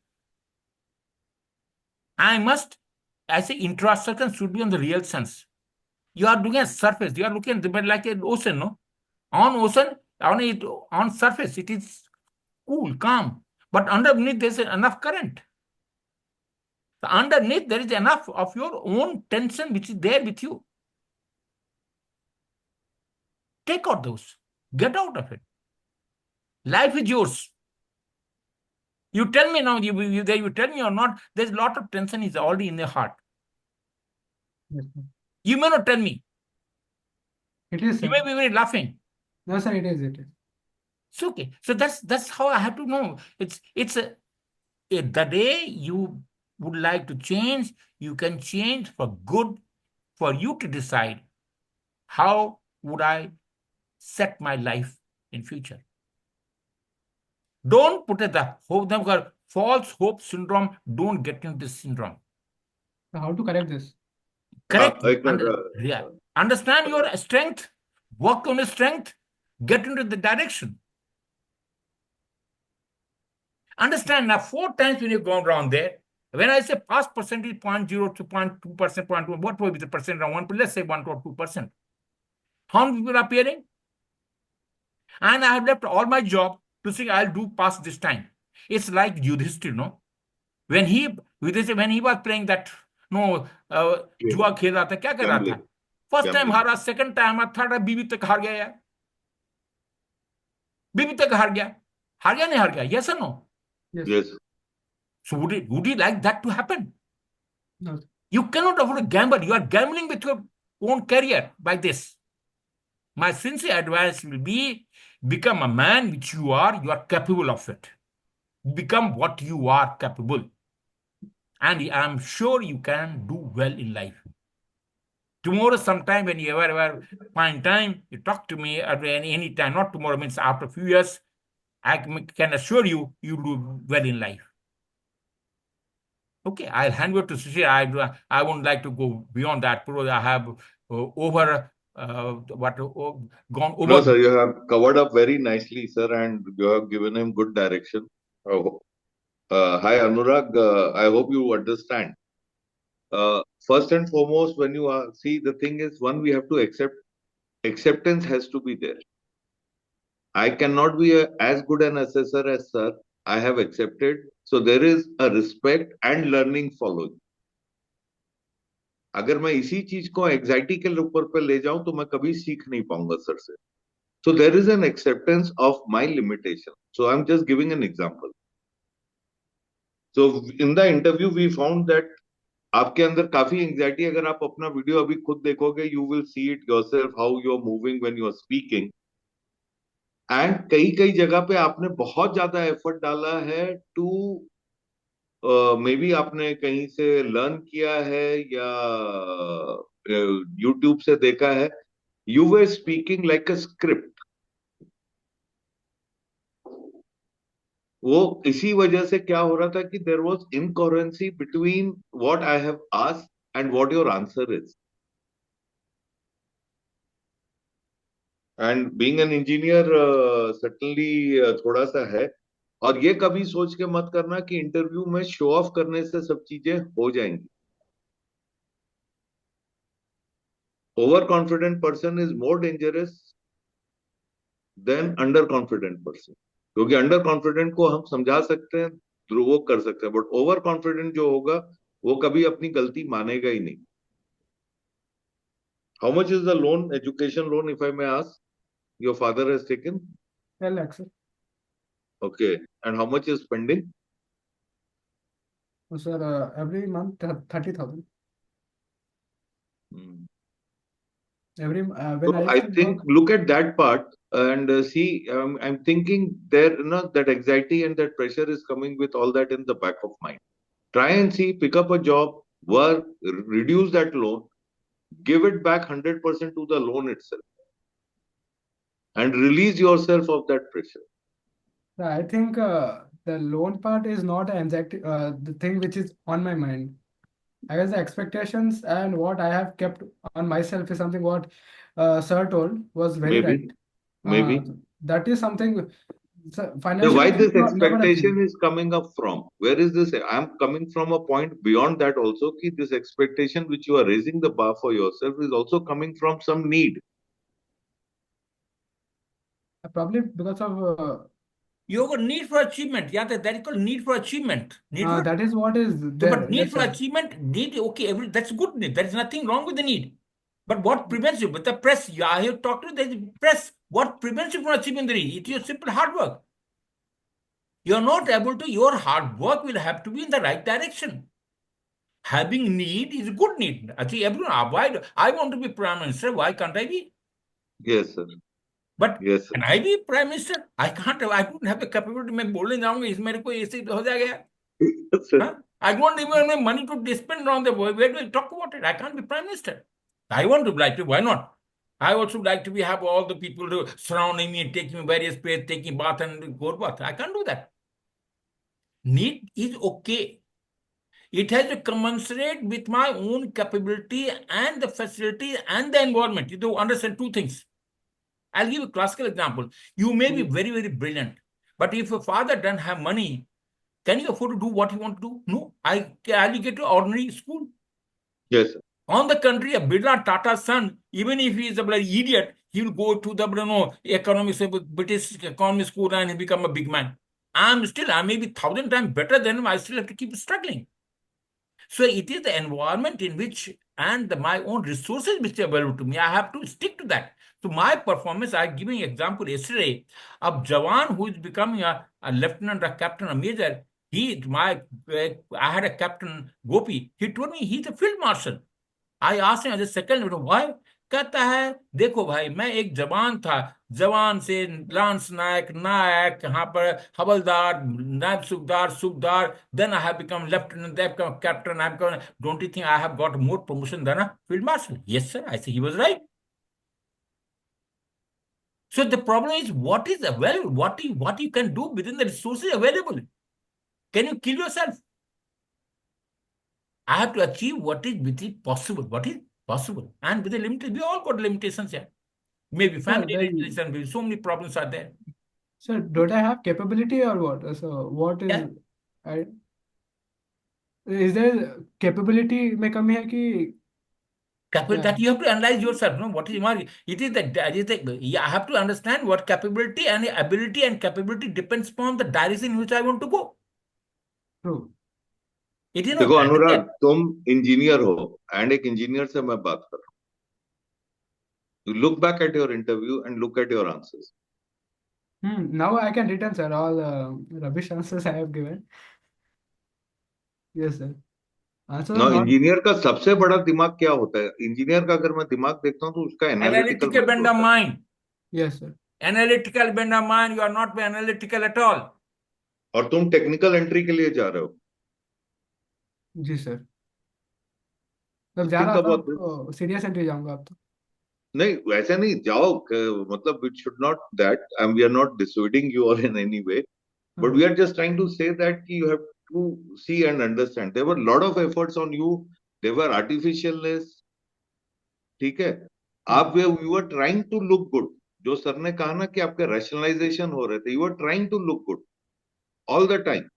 I say introspection should be on the real sense. You are looking at surface. You are looking at the like an ocean, no? On surface, it is cool, calm. But underneath, there's enough current. So underneath, there is enough of your own tension which is there with you. Take out those. Get out of it. Life is yours. You tell me now, you tell me or not, there's a lot of tension is already in your heart. Yes, you may not tell me. it is, sir. You may be very laughing. No, sir, it is. It's okay. So that's how I have to know. The day you would like to change, you can change for good, for you to decide how would I set my life in future. Don't put it that hope. False hope syndrome. Don't get into this syndrome. So how to correct this? Correct. Understand your strength. Work on your strength. Get into the direction. Understand now 4 times when you've gone around there. When I say pass percentage 0.0 to 0.2%, 0.2, what will be the percent around 1? Let's say 1 or 2%. How many people are appearing? And I have left all my job to say I'll do pass this time. It's like Yudhishthir, no? When he was playing that जुआ खेल रहा था, क्या कर रहा था? First time हारा, second time हारा, थर्ड बीवी तक हार गया यार. बीवी तक हार गया नहीं हार गया? Yes or no? Yes. So would you like that to happen? No. You cannot afford to gamble. You are gambling with your own career by this. My sincere advice will be, become a man which you are capable of it. Become what you are capable. And I'm sure you can do well in life. Tomorrow, sometime when you ever find time, you talk to me at any time. Not tomorrow, means after a few years. I can assure you, you do well in life. Okay, I'll hand over to Sushil. I won't like to go beyond that. Probably I have gone No, over. sir, you have covered up very nicely, sir, and you have given him good direction. Hi, Anurag. I hope you understand. First and foremost, when you see, the thing is, one, we have to accept, acceptance has to be there. I cannot be as good an assessor as sir. I have accepted. So there is a respect and learning following. अगर मैं इसी चीज को anxiety के ऊपर पे ले जाऊं तो मैं कभी सीख नहीं पाऊंगा सर से. So there is an acceptance of my limitation. So I'm just giving an example. So in the interview we found that आपके अंदर काफी एंजाइटी, अगर आप अपना वीडियो अभी खुद देखोगे, you will see it yourself how you are moving when you are speaking. And कई कई जगह पे आपने बहुत ज्यादा एफर्ट डाला है टू, मे बी आपने कहीं से लर्न किया है या यूट्यूब से देखा है. You were speaking like a script. वो इसी वजह से क्या हो रहा था कि there was incoherence between what I have asked and what your answer is. And being an engineer certainly थोड़ा सा है. और ये कभी सोच के मत करना कि इंटरव्यू में शो ऑफ करने से सब चीजें हो जाएंगी. Over confident person is more dangerous than under confident person. क्योंकि अंडर कॉन्फिडेंट को हम समझा सकते हैं, वो कर सकते हैं, बट ओवर कॉन्फिडेंट जो होगा वो कभी अपनी गलती मानेगा ही नहीं. How much is the loan, education loan, if I may ask? Your father has taken 10 lakhs, sir. Okay, and how much is spending? Sir, every month 30,000. Every when So I I used to think work, look at that part and see. I'm thinking there, that anxiety and that pressure is coming with all that in the back of mind. Try and see, pick up a job, work, reduce that loan, give it back 100% to the loan itself, and release yourself of that pressure. I think the loan part is not anxiety, the thing which is on my mind. I guess the expectations and what I have kept on myself is something what sir told was very right. Maybe. That is something. So Financial why issues this never a thing. expectation is coming up from? Where is this? I'm coming from a point beyond that also. Ki this expectation which you are raising the bar for yourself is also coming from some need. Probably because of You have a need for achievement. Yeah, that is called need for achievement. Need for, that is what is so, there. but need Yes, for sir. achievement, need, okay, that's good need. There is nothing wrong with the need. But what prevents you? With the press, I have talked to you, there is press. What prevents you from achieving the need? It is your simple hard work. You are not able to, your hard work will have to be in the right direction. Having need is a good need. Actually, everyone, why, I want to be Prime Minister, why can't I be? Yes, sir. But Yes, sir. can I be Prime Minister? I can't, I don't have the capability. मैं बोलने जाऊंगा इस मेरे को ऐसे हो जाएगा. Huh? I don't even have money to spend on the world. Where do I talk about it? I can't be Prime Minister. I want to like to, why not? I also like to be have all the people to surrounding me and taking me various places, taking bath and go bath. I can't do that. Need is okay. It has to commensurate with my own capability and the facility and the environment. You do understand two things. I'll give a classical example. You may be very, very brilliant, but if your father doesn't have money, can you afford to do what you want to do? No. I'll get to ordinary school. Yes, sir. On the contrary, a Birla Tata's son, even if he is a bloody idiot, he will go to the economics, British economy school and he become a big man. I may be 1,000 times better than him. I still have to keep struggling. So it is the environment in which and my own resources which are available to me. I have to stick to that. So my performance, I giving example yesterday of Jawan who is becoming a lieutenant, a captain, a major. I had a captain Gopi. He told me he's a field marshal. I asked him as a second, why? कहता है देखो भाई मैं एक जवान था, जवान से लांस नायक, नायक, यहाँ पर हवलदार, naib subedar, subedar, then I have become lieutenant, then become captain, I become, don't you think I have got more promotion than a field marshal? Yes sir, I say he was right. So the problem is what is available, what you can do within the resources available. Can you kill yourself? I have to achieve what is within possible, what is possible, and with the limited. We all got limitations here. Maybe Sir, family then, limitation, maybe so many problems are there. sir, don't I have capability or what? So what is, Yeah, I, is there capability में कमी है कि capability क्या that है? you have to analyze yourself. No, what is your? It is yeah, I have to understand what capability and ability and capability depends upon the direction in which I want to go. True. It is not देखो random Anurag, there. तुम engineer हो and एक engineer से मैं बात कर रहा हूँ. You look back at your interview and look at your answers. Now I can return, sir, all rubbish answers I have given. Yes, sir. Answers ना, are not. इंजीनियर का सबसे बड़ा दिमाग क्या होता है? इंजीनियर का अगर मैं दिमाग देखता हूँ तो उसका analytical Analytical mind bend of होता है. mind. Yes, sir. Analytical bend of mind. You are not analytical at all. और तुम टेक्निकल एंट्री के लिए जा रहे हो. जी सर. जब जा थिंक रहा था अबाउट दिस. तो सीरियस एंट्री जाऊंगा अब तो. नहीं, वैसे नहीं जाओ. मतलब it should not that, and we are not dissuading you और in any way, but we हाँ. Are just trying to say that कि you have to see and understand there were lot of efforts on you. There were artificialness. ठीक है. आप you are trying to look good. जो sir ने कहा ना कि आपके रैशनलाइजेशन हो रहे थे, you are trying to look good all the time.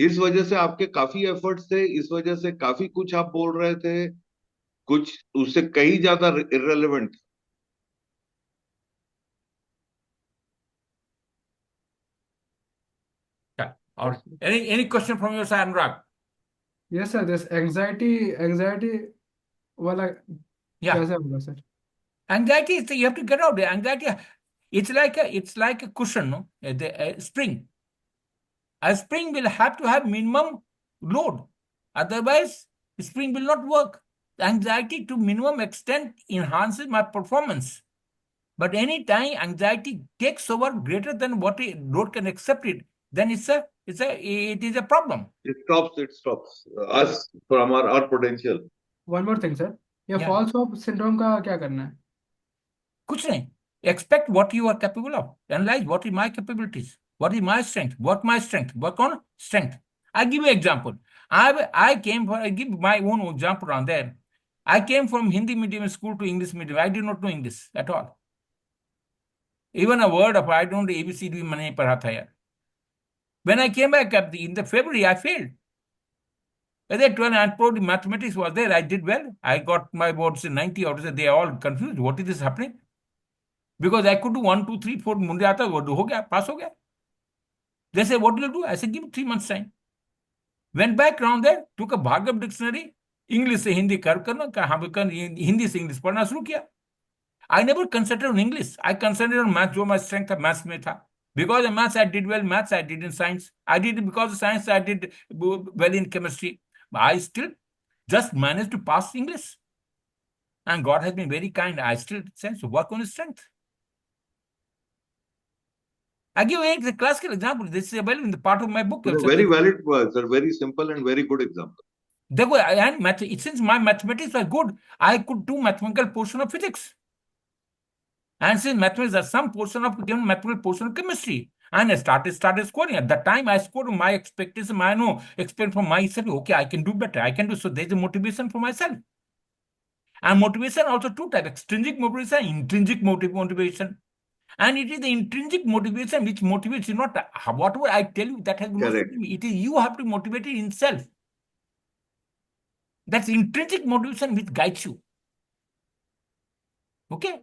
इस वजह से आपके काफी एफर्ट्स थे, इस वजह से काफी कुछ आप बोल रहे थे, कुछ उससे कहीं ज्यादा irrelevant. Yeah. All right. Yes, sir. Any question from your side, Anurag? Yes, sir. This anxiety वाला Yeah. कैसे होगा sir? Anxiety is you have to get out there. Anxiety, it's like a cushion, no? The spring. A spring will have to have minimum load. Otherwise, spring will not work. Anxiety to minimum extent enhances my performance. But any time anxiety takes over greater than what a load can accept it, then it is a problem. It stops us from our potential. One more thing, sir. ये Yeah. false hope syndrome का क्या करना है? कुछ नहीं. Expect what you are capable of. Analyze what is my capabilities. What is my strength? Work my strength. Work on strength. I give you example. I give my own example on there. I came from Hindi medium school to English medium. I did not know English at all. Even a word of I don't ABCD मैंने नहीं पढ़ा था यार. When I came back in the February, I failed. At that when I probably mathematics was there, I did well. I got my boards in 90 out of it. They are all confused. What is this happening? Because I could do 1, 2, 3, 4 मुझे आता वो हो गया, पास हो गया. They say, what will you do? I said, give me 3 months time. Went back around there, took a Bhargav dictionary, English से हिंदी कर करना, कहाँ पे कर हिंदी से इंग्लिश पढ़ना शुरू किया. I never concentrated on English. I concentrated on math, जो my strength था maths में था. Because in maths I did well, maths I did in science. I did it because of science I did well in chemistry. But I still just managed to pass English. And God has been very kind. I still sense to work on his strength. I give a classical example. This is available in the part of my book. Very valid words, are very simple and very good example. देखो, and since my mathematics was good, I could do mathematical portion of physics. And since mathematics are some portion of given mathematical portion of chemistry, and I started scoring. At that time, I scored my expectation. I know expect from myself. Okay, I can do better. I can do so. There's a motivation for myself. And motivation also two types: extrinsic motivation, intrinsic motivation. And it is the intrinsic motivation which motivates you, not whatever I tell you that has no Correct. it is you have to motivate it in self. That's intrinsic motivation which guides you. Okay.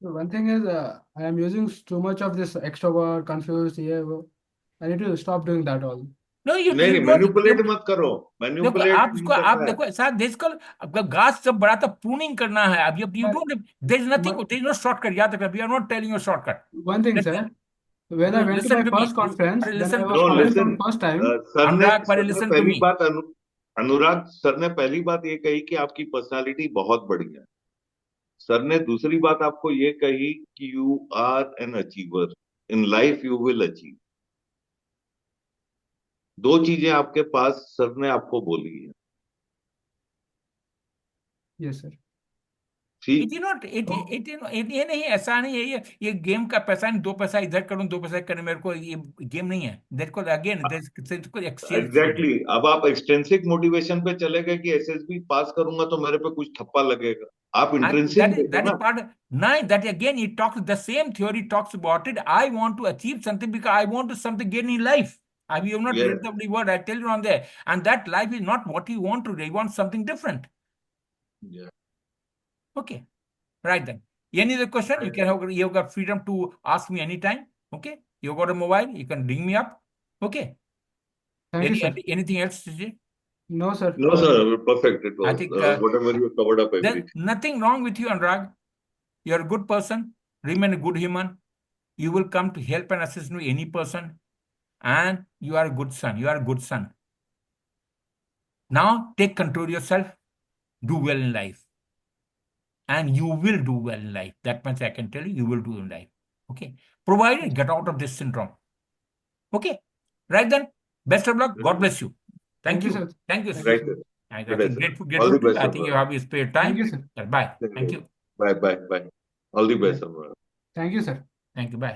So one thing is, I am using too much of this extrovert, confused, yeah, I need to stop doing that all. No, you नहीं don't. Manipulate मत करो. देखो manipulate आप नहीं उसको आप करना है. देखो साथ देश को आपका घास जब बड़ा था प्रूनिंग करना है. अब you don't, there is nothing, there is no shortcut. याद रखना, we are not telling you a shortcut. One thing, sir. When I went to Listen my to me. first conference, then Listen I to was me. No, falling listen. from first time. Sir Anurag, ने listen to पहली me. बात अनुराग sir ने पहली बात ये कही कि आपकी पर्सनालिटी बहुत बढ़िया है। सर ने दूसरी बात आपको ये कही कि you are an achiever, in life you will achieve. दो चीजें आपके पास सर ने आपको बोली है। Yes sir. It is not ये नहीं, ऐसा नहीं है, ये गेम का पैसा नहीं, 2 पैसा इधर करूं 2 पैसा करूं, मेरे को ये गेम नहीं है। देखो अगेन कुछ एक्सचेंज। एग्जैक्टली अब आप एक्सटेंसिक मोटिवेशन पे चले गए कि एसएसबी पास करूंगा तो मेरे पे कुछ ठप्पा लगेगा। आप And इंट्रिंसिक देखो that is ना। part. Now that again, it talks the same theory talks about it. I want to achieve something because I want to something gain in life. You have not Yes. read the word I tell you on there, and that life is not what you want to do. You want something different. Yeah. Okay, right then. Any other question? You have got freedom to ask me anytime. Okay, you got a mobile. You can ring me up. Okay. Thank you, sir. Anything else, Sujit? No, sir. No, sir. Perfect. It I was think whatever you covered up there's everything. nothing wrong with you, Anurag. You're a good person. Remain a good human. You will come to help and assist to any person, and you are a good son. You are a good son. Now take control yourself. Do well in life, and you will do well in life. That much I can tell you. You will do in life. Okay. Provided get out of this syndrome. Okay. Right then. Best of luck. God bless you. Thank Thank you, you. sir. Thank you. Thank you, Right. sir. Sir. I Good day, think sir. grateful, All grateful the to you. best, I think you Anurag. have spared Thank time. you, sir. Bye. Thank you. Bye, bye, bye. All the best, Anurag. Thank you, sir. Thank you. Bye.